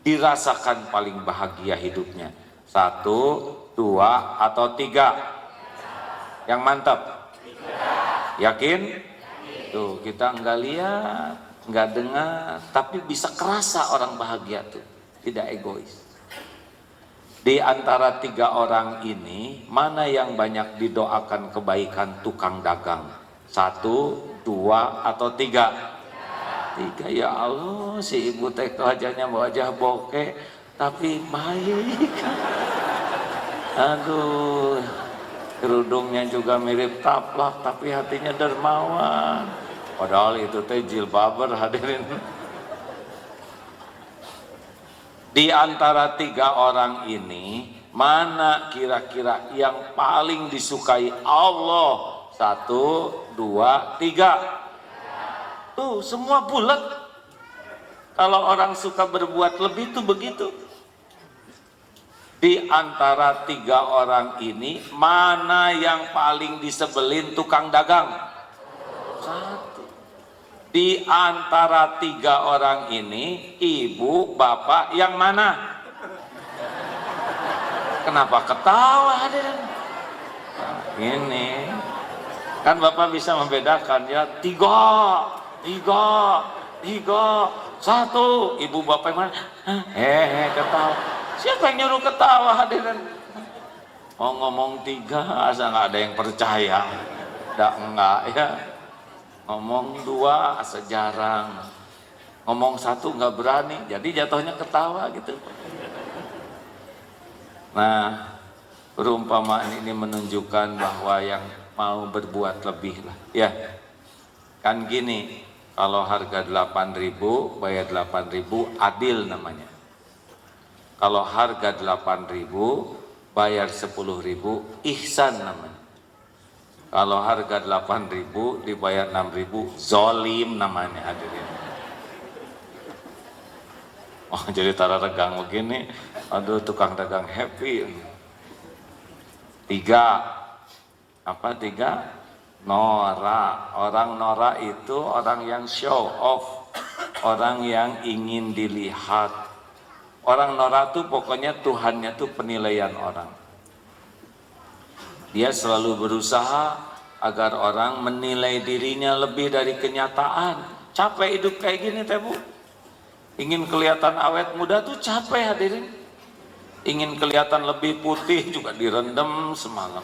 A: dirasakan paling bahagia hidupnya? 1, 2, atau 3? Yang mantap? 3. Yakin? Tuh, kita nggak lihat, nggak dengar, tapi bisa kerasa orang bahagia tuh, tidak egois. Di antara 3 orang ini, mana yang banyak didoakan kebaikan tukang dagang? 1, 2, atau 3? 3. Ya Allah, si ibu teh wajahnya wajah bokeh, tapi baik. Aduh, kerudungnya juga mirip taplak, tapi hatinya dermawan. Padahal itu teh jilbaber, hadirin. Di antara 3 orang ini, mana kira-kira yang paling disukai Allah? 1, 2, 3. Tuh, semua bulat. Kalau orang suka berbuat lebih tuh begitu. Di antara 3 orang ini, mana yang paling disebelin tukang dagang? 1. Di antara 3 orang ini, ibu, bapak, yang mana? Kenapa ketawa hadirin? Nah, ini kan bapak bisa membedakan ya, 3, 1. Ibu bapak yang mana? Ketawa. Siapa yang nyuruh ketawa hadirin? Mau ngomong 3, asa nggak ada yang percaya. Enggak ya. Ngomong 2 sejarang, ngomong 1 nggak berani, jadi jatuhnya ketawa gitu. Nah, perumpamaan ini menunjukkan bahwa yang mau berbuat lebih lah, ya kan gini, kalau harga 8.000 bayar 8.000, adil namanya. Kalau harga 8.000 bayar 10.000, ihsan namanya. Kalau harga 8.000 dibayar 6.000, zolim namanya hadirin. Oh, jadi tara regang begini, aduh tukang dagang happy. 3, apa 3? Nora. Orang nora itu orang yang show off, orang yang ingin dilihat. Orang nora tuh pokoknya Tuhannya tuh penilaian orang. Dia selalu berusaha agar orang menilai dirinya lebih dari kenyataan. Capek hidup kayak gini teh Bu. Ingin kelihatan awet muda tuh capek hadirin. Ingin kelihatan lebih putih juga direndam semalam.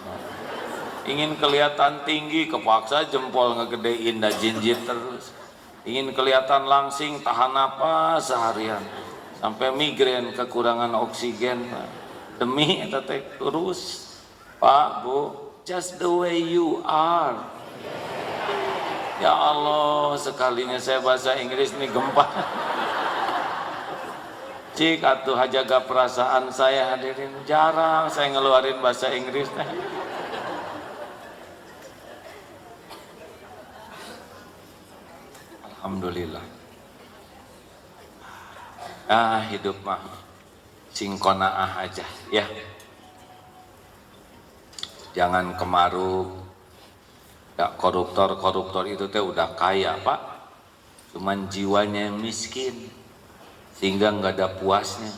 A: Ingin kelihatan tinggi kepaksa jempol ngegedein dan jinjit terus. Ingin kelihatan langsing tahan napas seharian. Sampai migrain, kekurangan oksigen. Demi eta teh terus. Pak, Bu, just the way you are. Ya Allah, sekalinya saya bahasa Inggris nih gempa. Cik, atuh jaga perasaan saya hadirin. Jarang saya ngeluarin bahasa Inggris. Alhamdulillah. Hidup mah singkonaah aja, ya. Jangan kemaruk. Ya, koruptor itu teh udah kaya Pak, cuman jiwanya yang miskin. sehingga nggak ada puasnya,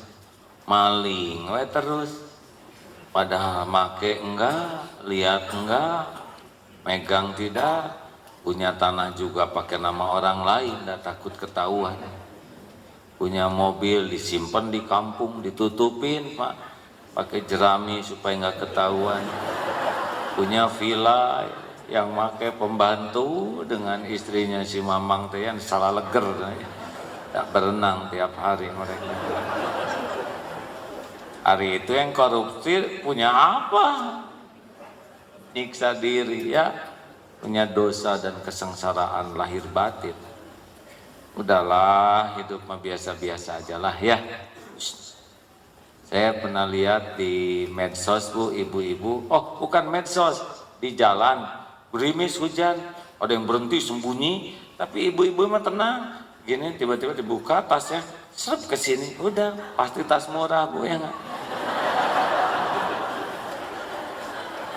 A: maling we terus, padahal make enggak, lihat enggak, megang tidak, punya tanah juga pakai nama orang lain, nggak takut ketahuan, punya mobil disimpan di kampung ditutupin pak, pakai jerami supaya nggak ketahuan, punya villa yang pakai pembantu dengan istrinya si Mamang teh yang salah leger, tak berenang tiap hari mereka. Hari itu yang korupsi punya apa? Nyiksa diri ya, punya dosa dan kesengsaraan lahir batin. Udahlah, hidup mah biasa-biasa aja lah ya. Saya pernah lihat di medsos bu, ibu-ibu, oh bukan medsos, di jalan, gerimis hujan, ada yang berhenti sembunyi, tapi ibu-ibu mah tenang, gini tiba-tiba dibuka tasnya, serap ke sini, udah pasti tas murah bu ya nggak?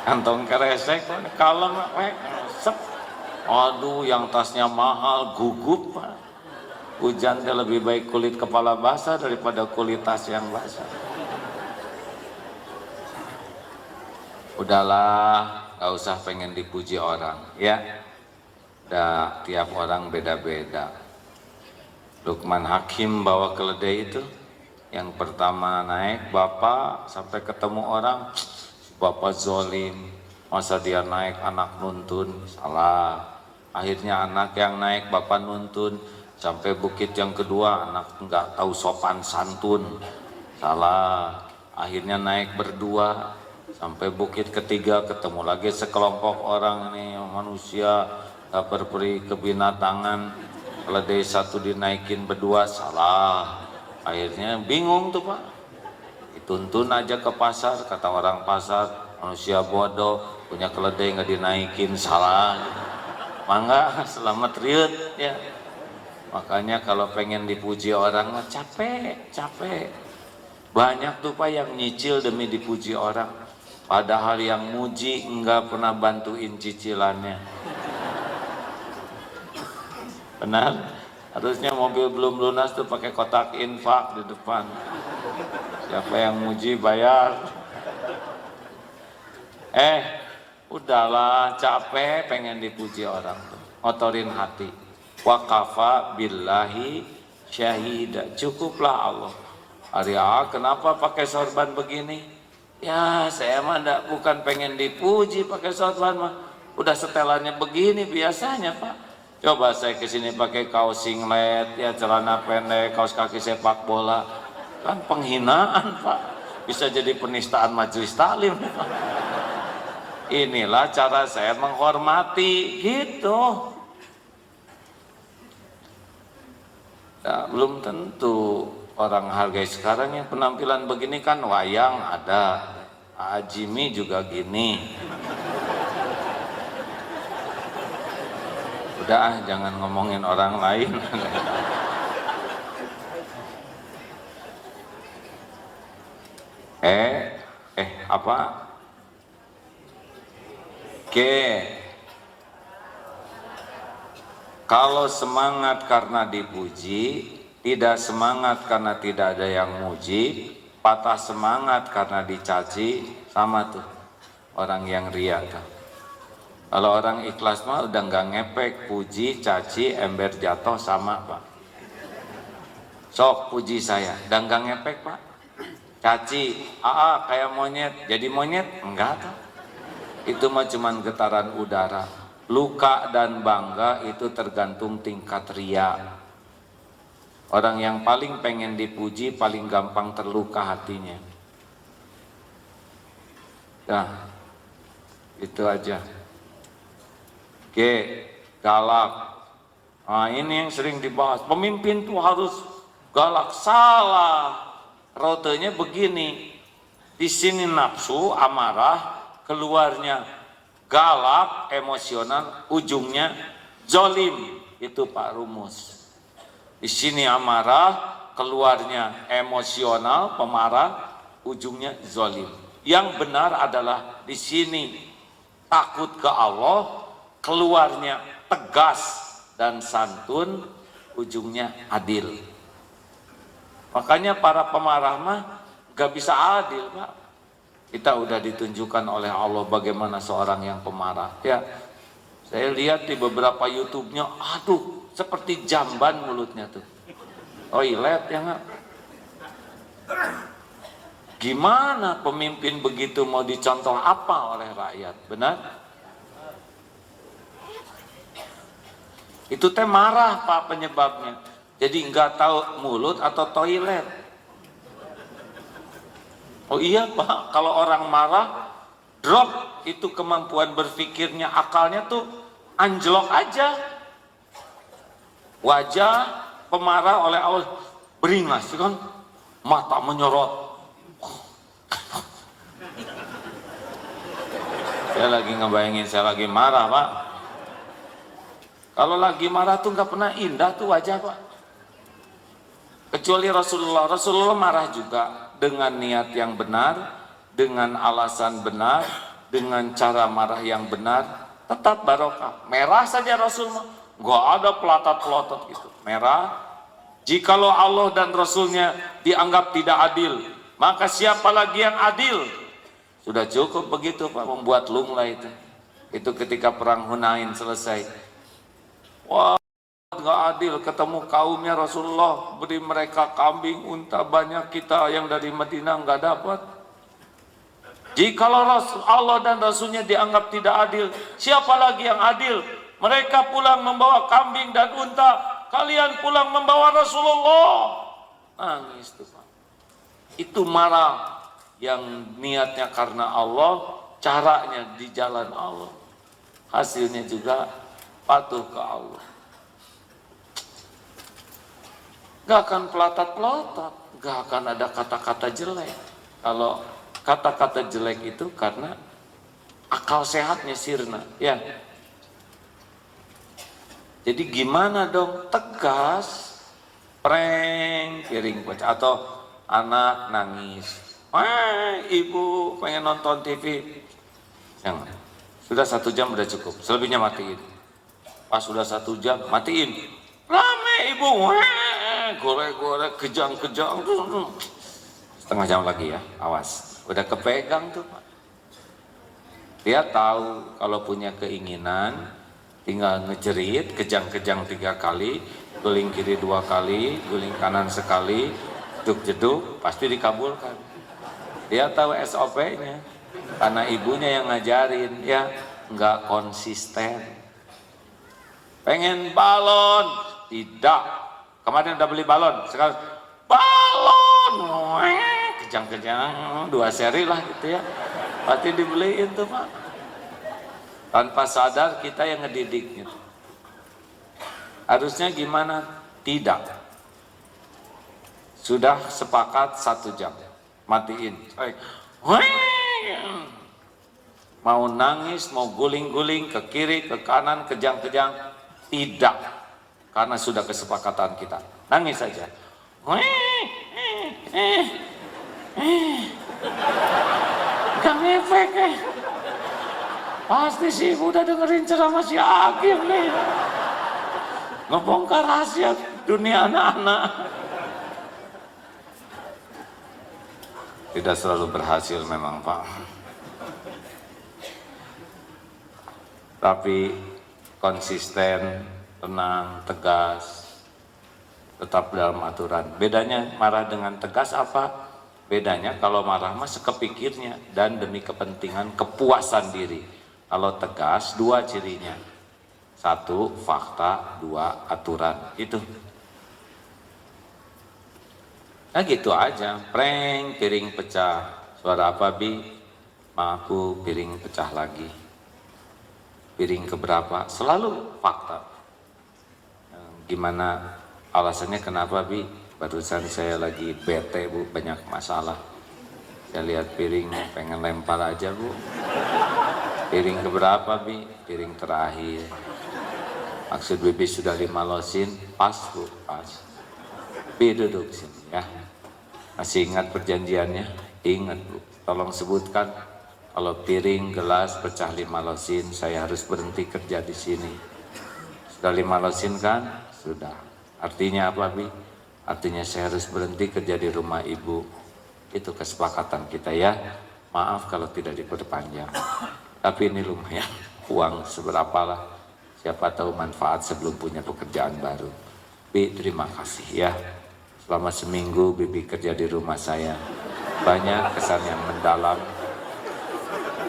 A: Kantong keresek, kalem, sep, aduh yang tasnya mahal, gugup pak, hujan dia lebih baik kulit kepala basah daripada kulit tas yang basah. Udahlah, gak usah pengen dipuji orang ya, udah tiap orang beda-beda. Lukman Hakim bawa keledai itu, yang pertama naik bapak sampai ketemu orang, bapak zolim, masa dia naik anak nuntun, salah. Akhirnya anak yang naik bapak nuntun, sampai bukit yang kedua anak nggak tahu sopan santun, salah. Akhirnya naik berdua, sampai bukit ketiga ketemu lagi sekelompok orang ini manusia gak berperi kebinatangan, keledai satu dinaikin berdua, salah. Akhirnya bingung tuh pak, dituntun aja ke pasar, kata orang pasar manusia bodoh punya keledai nggak dinaikin, salah. Mangga selamat riut ya. Makanya kalau pengen dipuji orang mah capek. Banyak tuh pak yang nyicil demi dipuji orang, padahal yang muji enggak pernah bantuin cicilannya. Benar? Harusnya mobil belum lunas tuh pakai kotak infak di depan. Siapa yang muji bayar. Udahlah, capek pengen dipuji orang tuh. Ngotorin hati. Wa kafa billahi syahida. Cukuplah Allah. Arya, kenapa pakai sorban begini? Ya, saya mah bukan pengen dipuji pakai sorban mah. Udah setelannya begini biasanya, Pak. Coba saya kesini pakai kaos singlet, ya celana pendek, kaos kaki sepak bola, kan penghinaan pak, bisa jadi penistaan majelis taklim. Inilah cara saya menghormati gitu. Nah, belum tentu orang hargai sekarang yang penampilan begini kan wayang ada, Jimmy juga gini. Udah jangan ngomongin orang lain. Apa? Kalau semangat karena dipuji, tidak semangat karena tidak ada yang muji, patah semangat karena dicaci, sama tuh orang yang ria tuh. Kalau orang ikhlas mah udah nggak ngepek, puji, caci, ember jatuh sama pak. Sok puji saya, udah nggak ngepek pak. Caci, kayak monyet, jadi monyet enggak tuh. Itu mah cuman getaran udara. Luka dan bangga itu tergantung tingkat ria. Orang yang paling pengen dipuji paling gampang terluka hatinya. Nah, itu aja. Galak. Nah, ini yang sering dibahas. Pemimpin tuh harus galak, salah. Rotenya begini. Di sini nafsu, amarah, keluarnya galak, emosional, ujungnya zolim. Itu Pak rumus. Di sini amarah, keluarnya emosional, pemarah, ujungnya zolim. Yang benar adalah di sini takut ke Allah, keluarnya tegas dan santun, ujungnya adil. Makanya para pemarah mah gak bisa adil, Pak. Kita udah ditunjukkan oleh Allah bagaimana seorang yang pemarah. Ya, saya lihat di beberapa YouTube-nya, aduh, seperti jamban mulutnya tuh. Toilet ya nggak? Gimana pemimpin begitu mau dicontoh apa oleh rakyat? Benar? Itu teh marah Pak penyebabnya. Jadi nggak tahu mulut atau toilet. Oh iya Pak, kalau orang marah, drop itu kemampuan berpikirnya, akalnya tuh anjlok aja. Wajah pemarah oleh Allah beringas kan, mata menyorot. Saya lagi ngebayangin saya lagi marah Pak. Kalau lagi marah tuh nggak pernah indah tuh wajah Pak. Kecuali Rasulullah marah juga dengan niat yang benar, dengan alasan benar, dengan cara marah yang benar, tetap barokah. Merah saja Rasulullah, nggak ada pelotot-pelotot gitu. Merah. Jikalau Allah dan Rasulnya dianggap tidak adil, maka siapa lagi yang adil? Sudah cukup begitu Pak, membuat lunglai itu. Itu ketika perang Hunain selesai. Wah, nggak adil, ketemu kaumnya Rasulullah, beri mereka kambing, unta banyak, kita yang dari Madinah nggak dapat. Jikalau Allah dan Rasulnya dianggap tidak adil, siapa lagi yang adil? Mereka pulang membawa kambing dan unta, kalian pulang membawa Rasulullah. Nangis tuh Pak. Itu marah yang niatnya karena Allah, caranya di jalan Allah, hasilnya juga patuh ke Allah. Gak akan pelotot-pelotot, gak akan ada kata-kata jelek. Kalau kata-kata jelek itu karena akal sehatnya sirna, ya. Jadi gimana dong? Tegas, prank, piring pecah, atau anak nangis. Ibu pengen nonton TV. Jangan. Sudah 1 jam udah cukup. Selebihnya matiin. Pas sudah 1 jam matiin. Rame ibu. Gorek-gorek, kejang-kejang. Setengah jam lagi ya. Awas. Udah kepegang tuh Pak. Dia tahu kalau punya keinginan, tinggal ngejerit, kejang-kejang 3 kali, guling kiri 2 kali, guling kanan sekali, jeduk-jeduk, pasti dikabulkan. Dia tahu SOP-nya, karena ibunya yang ngajarin, ya nggak konsisten. Pengen balon, tidak. Kemarin udah beli balon, sekarang balon, kejang-kejang 2 seri lah gitu ya, pasti dibeliin tuh Pak. Tanpa sadar kita yang ngedidik gitu. Harusnya gimana? Tidak. Sudah sepakat 1 jam. Matiin. Mau nangis, mau guling-guling ke kiri, ke kanan, kejang-kejang, tidak, karena sudah kesepakatan kita. Nangis saja. Gak ngefek Pasti sih udah dengerin ceramah si Agim nih, ngebongkar rahasia dunia anak-anak. Tidak selalu berhasil memang Pak. Tapi konsisten, tenang, tegas, tetap dalam aturan. Bedanya marah dengan tegas apa? Bedanya kalau marah mah sekepikirnya dan demi kepentingan kepuasan diri. Kalau tegas 2 cirinya. 1 fakta, 2 aturan. Itu. Nah gitu aja, prank, piring pecah. Suara apa Bi? Aku piring pecah lagi. Piring keberapa? Selalu fakta. Gimana alasannya kenapa Bi? Barusan saya lagi bete Bu, banyak masalah. Saya lihat piring pengen lempar aja Bu. Piring keberapa Bi? Piring terakhir. Maksud Bibi sudah 5 losin? Pas Bu, pas. Bi duduk sini ya. Masih ingat perjanjiannya? Ingat Bu. Tolong sebutkan kalau piring, gelas pecah 5 losin, saya harus berhenti kerja di sini. Sudah 5 losin kan? Sudah. Artinya apa Bi? artinya saya harus berhenti kerja di rumah ibu. Itu kesepakatan kita ya. Maaf kalau tidak diperpanjang. Tapi ini lumayan, uang seberapa lah. Siapa tahu manfaat sebelum punya pekerjaan baru. Bi, terima kasih ya. Selama seminggu Bibi kerja di rumah saya. Banyak kesan yang mendalam.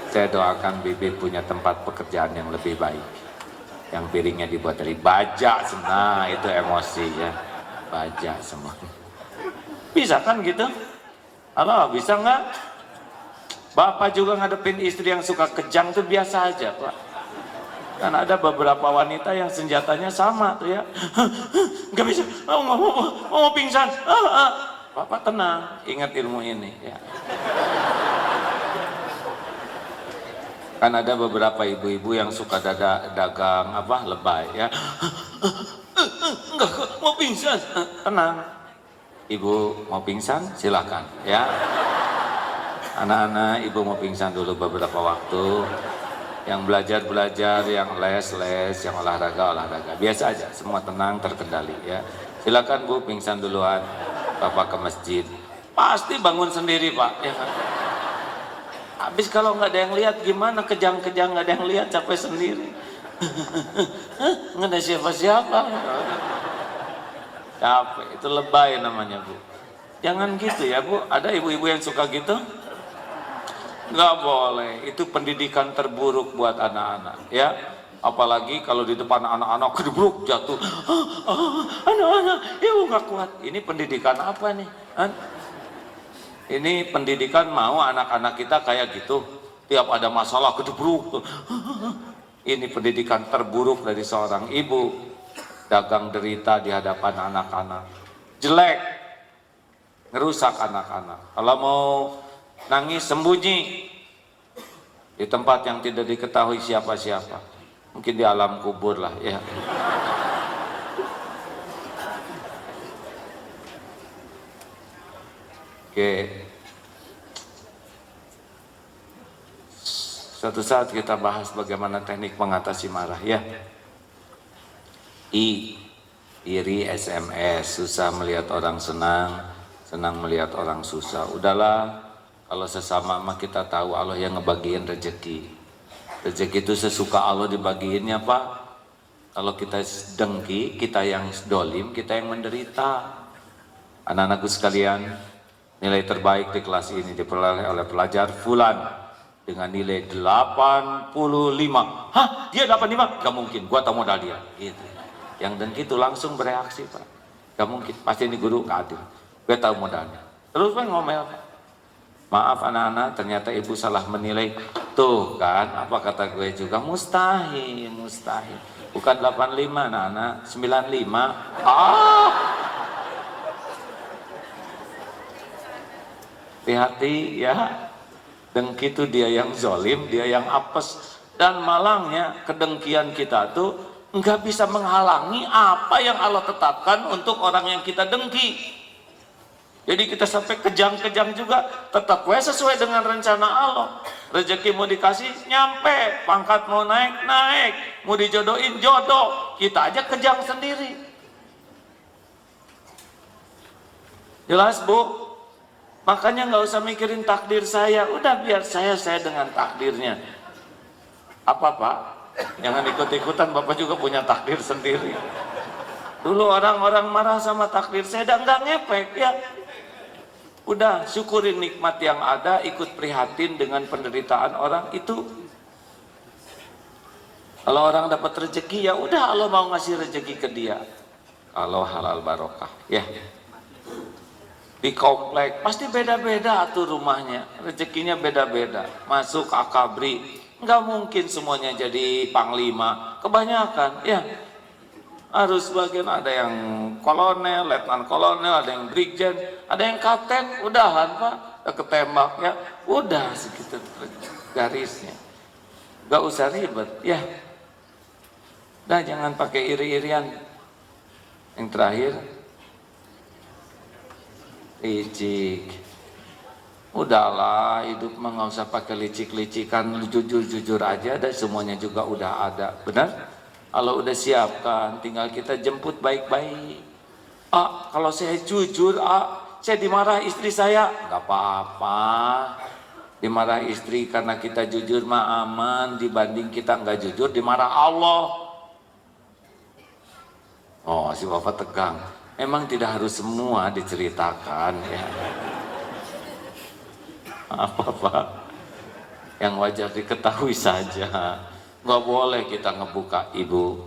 A: Saya doakan Bibi punya tempat pekerjaan yang lebih baik. Yang piringnya dibuat dari baja, nah itu emosi ya. Baja semua. Bisa kan gitu? Halo, bisa nggak? Bapak juga ngadepin istri yang suka kejang tuh biasa aja, Pak. Kan ada beberapa wanita yang senjatanya sama tuh ya. Nggak bisa, mau pingsan. Bapak tenang, ingat ilmu ini ya. Kan ada beberapa ibu-ibu yang suka dagang lebay ya. Enggak, mau pingsan. Tenang. Ibu mau pingsan silakan ya. Anak-anak ibu mau pingsan dulu beberapa waktu. Yang belajar, yang les, yang olahraga. Biasa aja, semua tenang, terkendali ya. Silakan Bu pingsan duluan. Bapak ke masjid. Pasti bangun sendiri, Pak, ya kan? Habis kalau nggak ada yang lihat gimana, kejang-kejang nggak ada yang lihat, capek sendiri. Nggak ada siapa-siapa. Capek, itu lebay namanya Bu. Jangan gitu ya Bu, ada ibu-ibu yang suka gitu? Nggak boleh, itu pendidikan terburuk buat anak-anak ya. Apalagi kalau di depan anak-anak kedebruk jatuh. Anak-anak, ibu nggak kuat. Ini pendidikan apa nih? Ini pendidikan mau anak-anak kita kayak gitu, tiap ada masalah kedebruk. Ini pendidikan terburuk dari seorang ibu, dagang derita di hadapan anak-anak, jelek, ngerusak anak-anak. Kalau mau nangis sembunyi di tempat yang tidak diketahui siapa-siapa, mungkin di alam kubur lah ya. Oke. Suatu saat kita bahas bagaimana teknik mengatasi marah ya. Iri SMS, susah melihat orang senang, senang melihat orang susah. Udahlah, kalau sesama mah kita tahu Allah yang ngebagiin rezeki. Rezeki itu sesuka Allah dibagiinnya Pak. Kalau kita dengki, kita yang dolim, kita yang menderita. Anak-anakku sekalian, nilai terbaik di kelas ini diperoleh oleh pelajar Fulan dengan nilai 85. Hah? Dia 85? Gak mungkin, gua tahu modal dia. Gitu. Yang dengki itu langsung bereaksi Pak. Gak mungkin, pasti ini guru gak adil. Gue tahu modalnya. Terus kan ngomel Pak. Maaf anak-anak, ternyata ibu salah menilai. Tuh kan, apa kata gue juga, mustahil. Bukan 85 anak-anak, 95. Hati-hati ya, dengki itu dia yang zolim, dia yang apes. Dan malangnya kedengkian kita tuh nggak bisa menghalangi apa yang Allah tetapkan untuk orang yang kita dengki. Jadi kita sampai kejang-kejang juga, tetap sesuai dengan rencana Allah. Rezeki mau dikasih, nyampe. Pangkat mau naik, naik. Mau dijodohin, jodoh. Kita aja kejang sendiri. Jelas Bu? Makanya nggak usah mikirin takdir saya, udah biar saya dengan takdirnya. Apa Pak? Jangan ikut-ikutan, Bapak juga punya takdir sendiri. Dulu orang-orang marah sama takdir saya, dan nggak ngepek ya. Udah syukurin nikmat yang ada, ikut prihatin dengan penderitaan orang itu. Kalau orang dapat rezeki ya udah Allah mau ngasih rezeki ke dia. Kalau halal barokah ya. Di komplek pasti beda-beda tuh rumahnya, rezekinya beda-beda. Masuk akabri, nggak mungkin semuanya jadi panglima, kebanyakan ya. Harus bagian ada yang kolonel, letnan kolonel, ada yang brigjen, ada yang kapten, udahan Pak, ketembak ya, udah segitu garisnya. Nggak usah ribet ya. Nah jangan pakai iri-irian. Yang terakhir, licik. Udahlah, hidup mah nggak usah pakai licik-licikan, jujur-jujur aja, dan semuanya juga udah ada, benar? Kalau udah siapkan, tinggal kita jemput baik-baik. Kalau saya jujur, saya dimarah istri saya. Nggak apa-apa. Dimarah istri karena kita jujur mah aman dibanding kita nggak jujur dimarah Allah. Oh, si bapak tegang. Emang tidak harus semua diceritakan ya. Apa-apa yang wajar diketahui saja. Nggak boleh kita ngebuka. Ibu,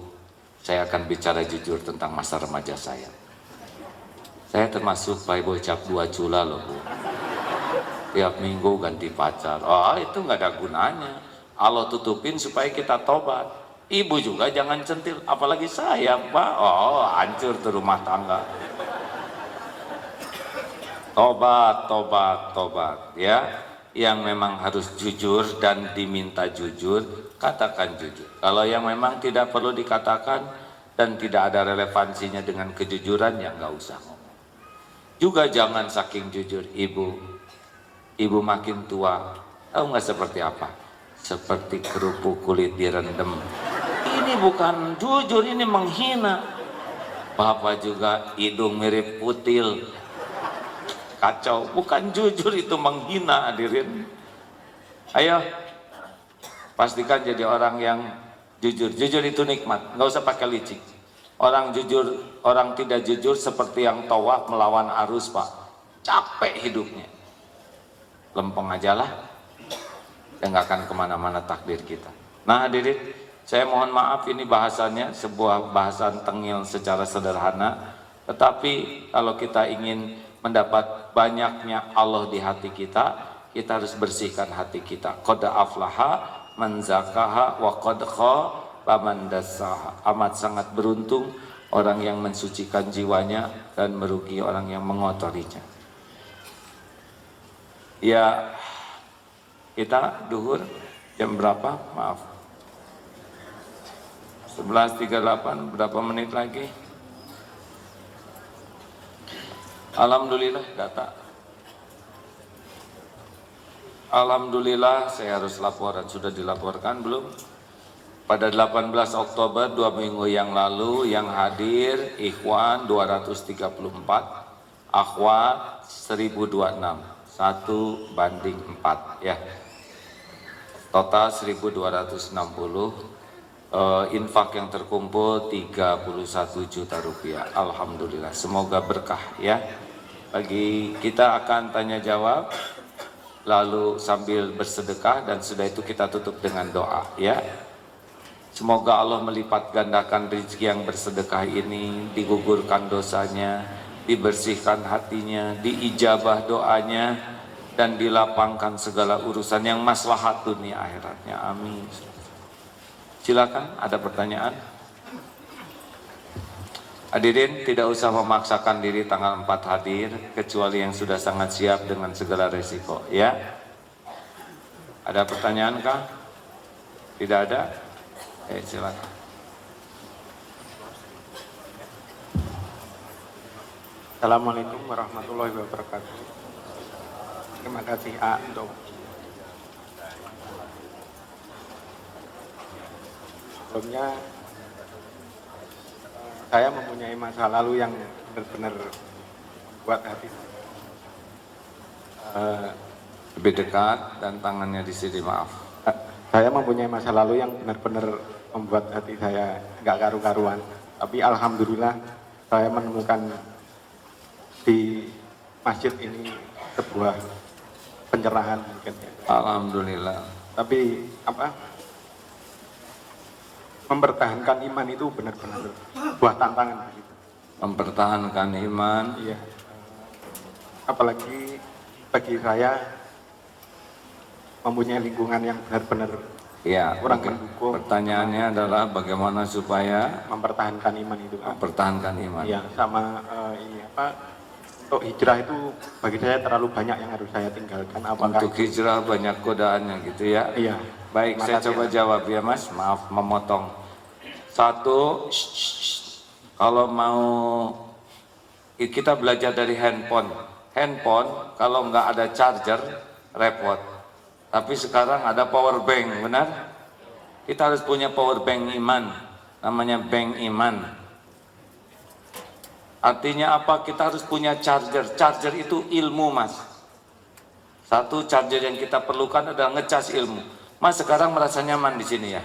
A: saya akan bicara jujur tentang masa remaja saya. Saya termasuk playboy cap 2 cula loh Bu. Tiap minggu ganti pacar. Itu nggak ada gunanya. Allah tutupin supaya kita tobat. Ibu juga jangan centil, apalagi saya Pak. Hancur tuh rumah tangga. Tobat ya. Yang memang harus jujur dan diminta jujur, katakan jujur. Kalau yang memang tidak perlu dikatakan dan tidak ada relevansinya dengan kejujuran, ya nggak usah ngomong. Juga jangan saking jujur. Ibu makin tua, tahu nggak seperti apa? Seperti kerupuk kulit direndam. Ini bukan jujur, ini menghina. Bapak juga hidung mirip kutil. Kacau, bukan jujur, itu menghina hadirin. Ayo, pastikan jadi orang yang jujur. Jujur itu nikmat, nggak usah pakai licik. Orang jujur, orang tidak jujur seperti yang tawaf melawan arus Pak. Capek hidupnya. Lempeng aja lah. Dan nggak akan kemana-mana takdir kita. Nah hadirin, saya mohon maaf ini bahasanya sebuah bahasan tengil secara sederhana. Tetapi kalau kita ingin mendapat banyaknya Allah di hati kita harus bersihkan hati kita. Qad aflaha man zakaha wa qad khaba man dassaha. Amat sangat beruntung orang yang mensucikan jiwanya dan merugi orang yang mengotorinya. Ya, kita duhur jam berapa? Maaf, 11.38, berapa menit lagi? Alhamdulillah data. Alhamdulillah saya harus laporan. Sudah dilaporkan belum? Pada 18 Oktober 2 minggu yang lalu yang hadir ikhwan 234, akhwat 1026, 1:4 ya. Total 1260. Infak yang terkumpul 31 juta rupiah. Alhamdulillah, semoga berkah ya. Bagi kita akan tanya jawab, lalu sambil bersedekah, dan sudah itu kita tutup dengan doa ya. Semoga Allah melipat gandakan rezeki yang bersedekah ini, digugurkan dosanya, dibersihkan hatinya, diijabah doanya, dan dilapangkan segala urusan yang maslahat dunia akhiratnya. Amin. Silakan, ada pertanyaan? Hadirin tidak usah memaksakan diri tanggal 4 hadir, kecuali yang sudah sangat siap dengan segala resiko ya. Ada pertanyaan kah? Tidak ada? Silakan.
C: Assalamualaikum warahmatullahi wabarakatuh. Terima kasih untuk sebelumnya. Saya mempunyai masa lalu yang benar-benar membuat hati
A: Lebih dekat dan tangannya di sini, maaf.
C: Saya mempunyai masa lalu yang benar-benar membuat hati saya nggak karu-karuan. Tapi alhamdulillah saya menemukan di masjid ini sebuah pencerahan mungkin ya.
A: Alhamdulillah.
C: Tapi mempertahankan iman itu benar-benar buah tantangan gitu.
A: Mempertahankan iman.
C: Iya. Apalagi bagi saya mempunyai lingkungan yang benar-benar
A: Ya,
C: kurang mendukung.
A: pertanyaannya adalah bagaimana supaya
C: Mempertahankan iman itu kan.
A: mempertahankan iman.
C: Iya, sama untuk hijrah itu bagi saya terlalu banyak yang harus saya tinggalkan. Apakah
A: Untuk hijrah banyak godaannya gitu ya.
C: Iya.
A: Baik,
C: Terima
A: saya
C: kasih,
A: coba jawab ya Mas, maaf memotong. Satu, kalau mau kita belajar dari handphone. Handphone kalau nggak ada charger repot. Tapi sekarang ada power bank, benar? Kita harus punya power bank iman, namanya bank iman. Artinya apa? Kita harus punya charger. Charger itu ilmu, Mas. Satu charger yang kita perlukan adalah ngecas ilmu. Mas sekarang merasa nyaman di sini ya?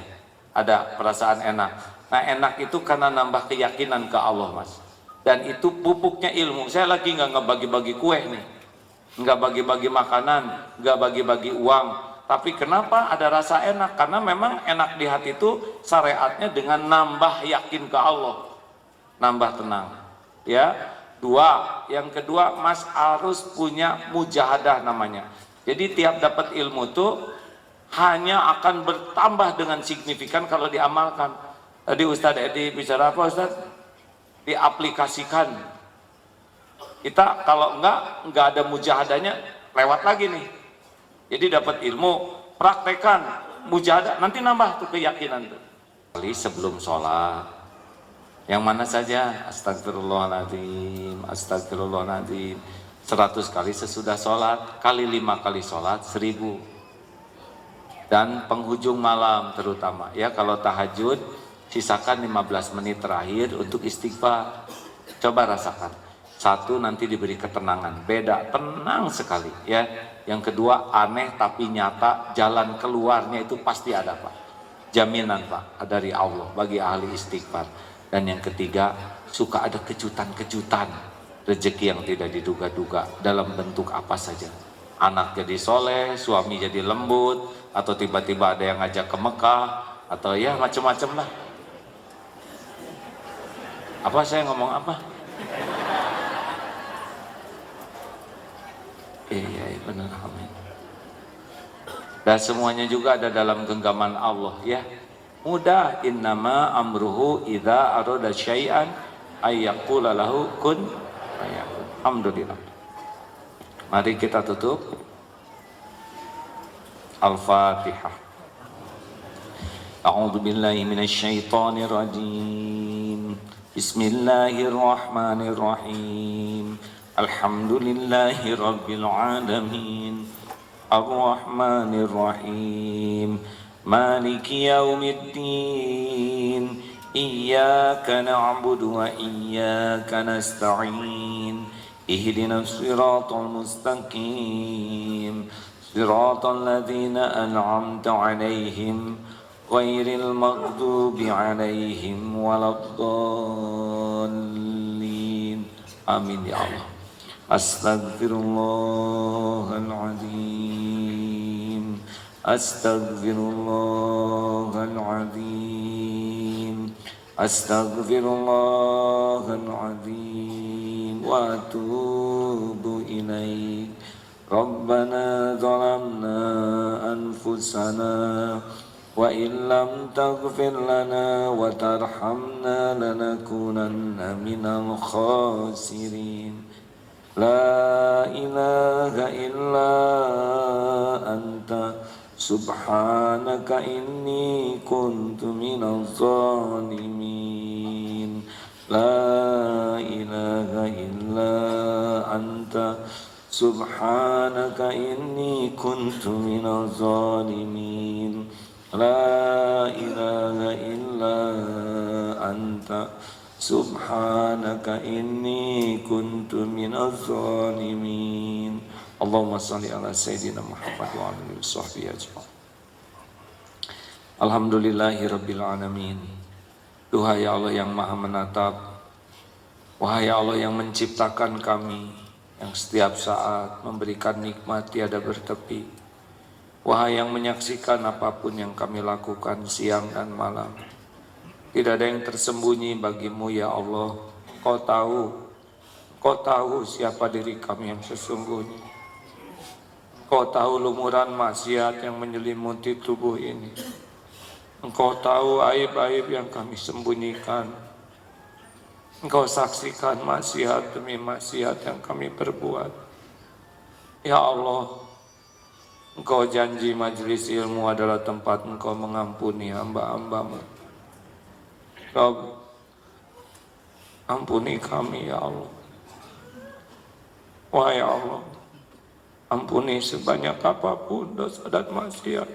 A: Ada perasaan enak. Nah enak itu karena nambah keyakinan ke Allah, Mas. Dan itu pupuknya ilmu. Saya lagi nggak ngebagi-bagi kue nih, nggak bagi-bagi makanan, nggak bagi-bagi uang. Tapi kenapa ada rasa enak? Karena memang enak di hati itu syariatnya dengan nambah yakin ke Allah, nambah tenang. Ya, yang kedua Mas harus punya mujahadah namanya. Jadi tiap dapat ilmu tuh hanya akan bertambah dengan signifikan kalau diamalkan. Tadi Ustadz Edi bicara apa Ustadz? Diaplikasikan. Kita kalau enggak ada mujahadahnya lewat lagi nih. Jadi dapat ilmu, praktekan, mujahadah, nanti nambah tuh keyakinan tuh. Kali sebelum sholat, yang mana saja, astagfirullahaladzim, astagfirullahaladzim, 100 kali sesudah sholat, kali 5 kali sholat, 1000. Dan penghujung malam terutama, ya kalau tahajud, sisakan 15 menit terakhir untuk istighfar. Coba rasakan. Satu, nanti diberi ketenangan, beda, tenang sekali ya. Yang kedua, aneh tapi nyata, jalan keluarnya itu pasti ada Pak. Jaminan Pak, dari Allah bagi ahli istighfar. Dan yang ketiga, suka ada kejutan-kejutan, rezeki yang tidak diduga-duga dalam bentuk apa saja. Anak jadi soleh, suami jadi lembut, atau tiba-tiba ada yang ngajak ke Mekah, atau ya macam-macam lah. Apa saya ngomong apa? Iya benar, amin. Dan semuanya juga ada dalam genggaman Allah ya. Mudah, innama amruhu idza arada syai'an ayyaqula lahu kun fayakun. Alhamdulillah. Mari kita tutup. Al-Fatihah. A'udzu billahi minasy syaithanir rajim. Bismillahirrahmanirrahim. Alhamdulillahi rabbil alamin. Ar-Rahmanir Rahim. Maliki yaumiddin. Iyyaka na'budu wa iyyaka nasta'in. Ihdinas siratal mustaqim. Siratal ladzina an'amta 'alaihim ghairil maghdubi 'alaihim waladdallin. Amin ya Allah. Astaghfirullahaladzim. Astaghfirullahaladzim. Astaghfirullahaladzim. Wa atubu ilaik. Rabbana zalamna anfusana wa illam taghfir lana wa tarhamna lanakunanna minal khasirin. La ilaha illa anta subhanaka inni kuntu minaz zalimin. La ilaha illa anta subhanaka inni kuntu minaz zalimin. La ilaha illa anta subhanaka inni kuntu minaz zalimin. Allahumma salli ala sayyidina Muhammad wa ala alihi washabbihi ajma'in. Alhamdulillahi rabbil alamin. Duhai Allah yang maha menatap, wahai Allah yang menciptakan kami, yang setiap saat memberikan nikmat tiada bertepi, wahai yang menyaksikan apapun yang kami lakukan siang dan malam. Tidak ada yang tersembunyi bagimu ya Allah. Kau tahu siapa diri kami yang sesungguhnya. Kau tahu lumuran maksiat yang menyelimuti tubuh ini. Engkau tahu aib-aib yang kami sembunyikan. Engkau saksikan maksiat demi maksiat yang kami perbuat. Ya Allah, Engkau janji majelis ilmu adalah tempat Engkau mengampuni hamba-hambamu. Rabb, ampuni kami ya Allah. Wahai Allah, ampuni sebanyak apapun dosa dan maksiat.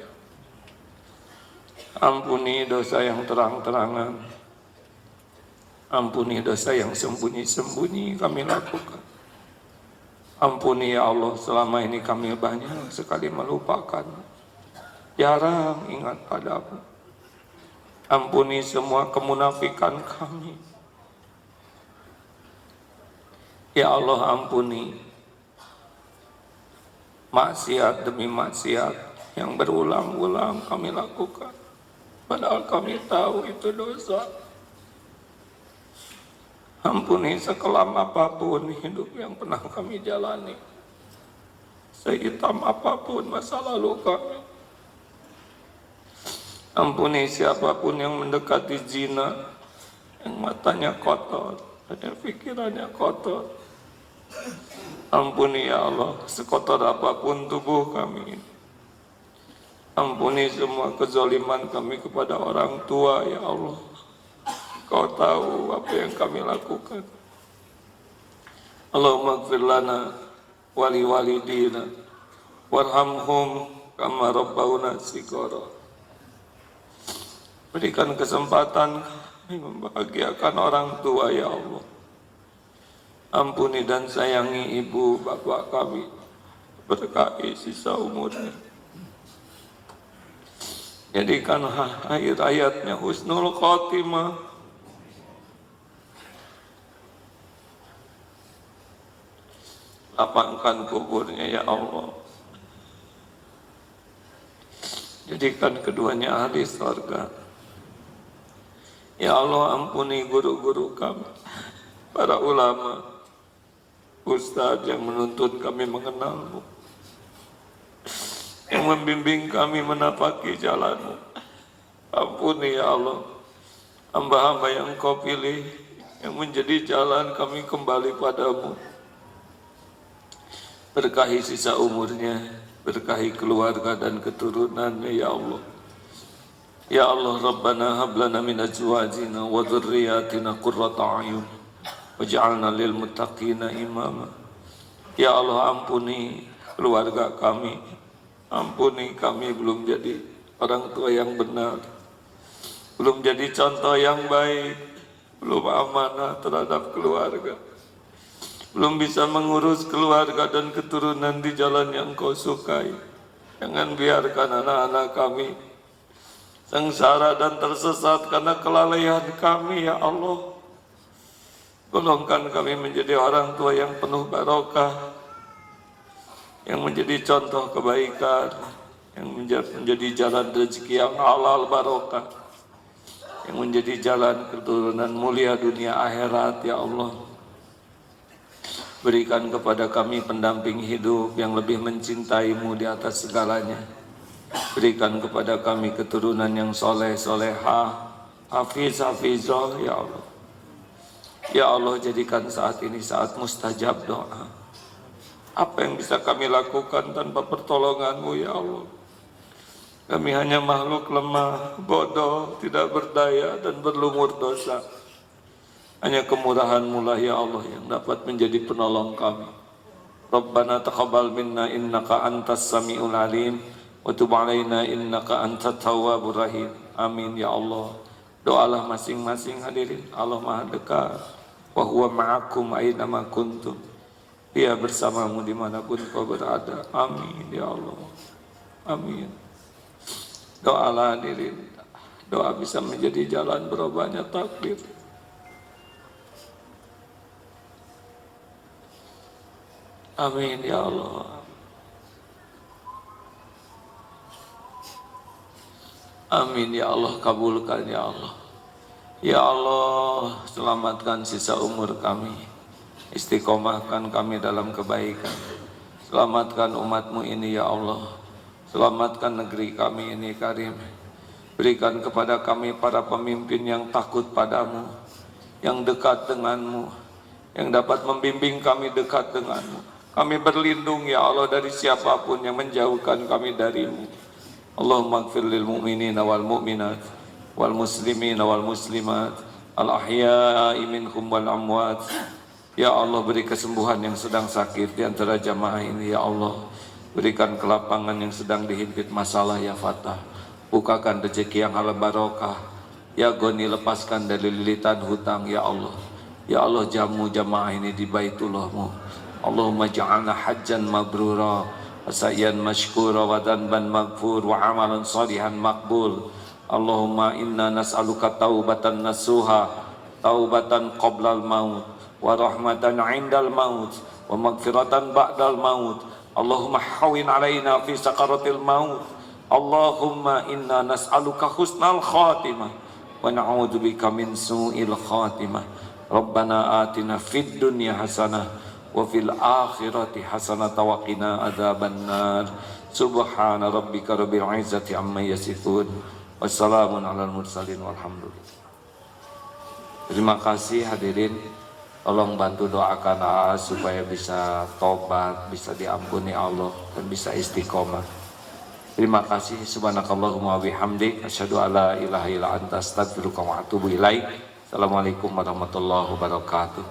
A: Ampuni dosa yang terang-terangan. Ampuni dosa yang sembunyi-sembunyi kami lakukan. Ampuni ya Allah, selama ini kami banyak sekali melupakan, jarang ingat padamu. Ampuni semua kemunafikan kami. Ya Allah, ampuni maksiat demi maksiat yang berulang-ulang kami lakukan, padahal kami tahu itu dosa. Ampuni sekelam apapun hidup yang pernah kami jalani, sehitam apapun masa lalu kami. Ampuni siapapun yang mendekati zina, yang matanya kotor, yang pikirannya kotor. Ampuni ya Allah, sekotor apapun tubuh kami. Ampuni semua kezaliman kami kepada orang tua ya Allah. Kau tahu apa yang kami lakukan. Allahumma ighfir lana wali walidina warhamhum kama rabbawna shighara. Berikan kesempatan kami membahagiakan orang tua ya Allah. Ampuni dan sayangi ibu bapak kami, berkahi sisa umurnya. Jadikan akhir hayatnya husnul khotimah. Lapangkan kuburnya ya Allah. Jadikan keduanya ahli surga. Ya Allah, ampuni guru-guru kami, para ulama, ustaz yang menuntut kami mengenal-Mu, yang membimbing kami menapaki jalan-Mu. Ampuni ya Allah hamba-hamba yang Kau pilih, yang menjadi jalan kami kembali padamu. Berkahi sisa umurnya, berkahi keluarga dan keturunannya ya Allah. Ya Allah, Rabbana hab lana min azwajina wa dhurriyyatina qurrata a'yun waj'alna lil muttaqina imama. Ya Allah, ampuni keluarga kami. Ampuni kami belum jadi orang tua yang benar, belum jadi contoh yang baik, belum amanah terhadap keluarga, belum bisa mengurus keluarga dan keturunan di jalan yang Kau sukai. Jangan biarkan anak-anak kami sengsara dan tersesat karena kelalaian kami ya Allah. Golongkan kami menjadi orang tua yang penuh barokah, yang menjadi contoh kebaikan, yang menjadi jalan rezeki yang halal barokah, yang menjadi jalan keturunan mulia dunia akhirat ya Allah. Berikan kepada kami pendamping hidup yang lebih mencintai-Mu di atas segalanya. Berikan kepada kami keturunan yang soleh, solehah, hafiz, hafizah, ya Allah. Ya Allah, jadikan saat ini saat mustajab doa. Apa yang bisa kami lakukan tanpa pertolongan-Mu, ya Allah? Kami hanya makhluk lemah, bodoh, tidak berdaya, dan berlumur dosa. Hanya kemurahan-Mu lah ya Allah yang dapat menjadi penolong kami. Rabbana taqabbal minna innaka antas samiul alim wa tub alaina innaka antat tawwabur rahim. Amin ya Allah. Doalah masing-masing hadirin. Allah Maha dekat. Wa huwa ma'akum aina ma kuntum. Dia bersamamu dimanapun kau berada. Amin ya Allah. Amin. Doalah hadirin. Doa bisa menjadi jalan berubahnya takdir. Amin ya Allah. Amin ya Allah, kabulkan ya Allah. Ya Allah, selamatkan sisa umur kami, istiqomahkan kami dalam kebaikan. Selamatkan umat-Mu ini ya Allah. Selamatkan negeri kami ini Karim. Berikan kepada kami para pemimpin yang takut padamu, yang dekat denganmu, yang dapat membimbing kami dekat denganmu. Kami berlindung ya Allah dari siapapun yang menjauhkan kami dari-Mu. Allahumma ighfir lil mu'minina wal mu'minat wal muslimina wal muslimat al ahya'i minhum wal amwat. Ya Allah, beri kesembuhan yang sedang sakit di antara jamaah ini ya Allah. Berikan kelapangan yang sedang dihimpit masalah ya Fatah. Bukakan rezeki yang halal barokah. Ya Goni, lepaskan dari lilitan hutang ya Allah. Ya Allah, jamu jamaah ini di Baitullah-Mu. Allahumma ja'alna hajjan mabrura, asayyan mashkura, wa dhanban maghfur, wa amalan salihan maqbul. Allahumma inna nas'aluka taubatan nasuha, taubatan qoblal maut, wa rahmatan indal maut, wa maghfiratan ba'dal maut. Allahumma hawin alaina fi sakaratil maut. Allahumma inna nas'aluka husnal khatimah wa na'udzubika min su'il khatimah. Rabbana atina fid dunya hasanah wa fil akhirati hasanah wa qina adzabannar. Subhana rabbika rabbil izzati amma yasifun. Wassalamun alal mursalin walhamdulillah. Terima kasih hadirin. Tolong bantu doakan AA supaya bisa tobat, bisa diampuni Allah dan bisa istiqomah. Terima kasih. Subhanakallahumma wabihamdik, asyhadu alla ilaha illa anta, astaghfiruka wa atubu ilaik. Assalamualaikum warahmatullahi wabarakatuh.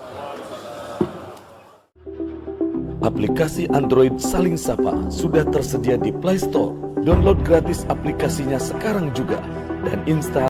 D: Aplikasi Android Saling Sapa sudah tersedia di Play Store. Download gratis aplikasinya sekarang juga dan install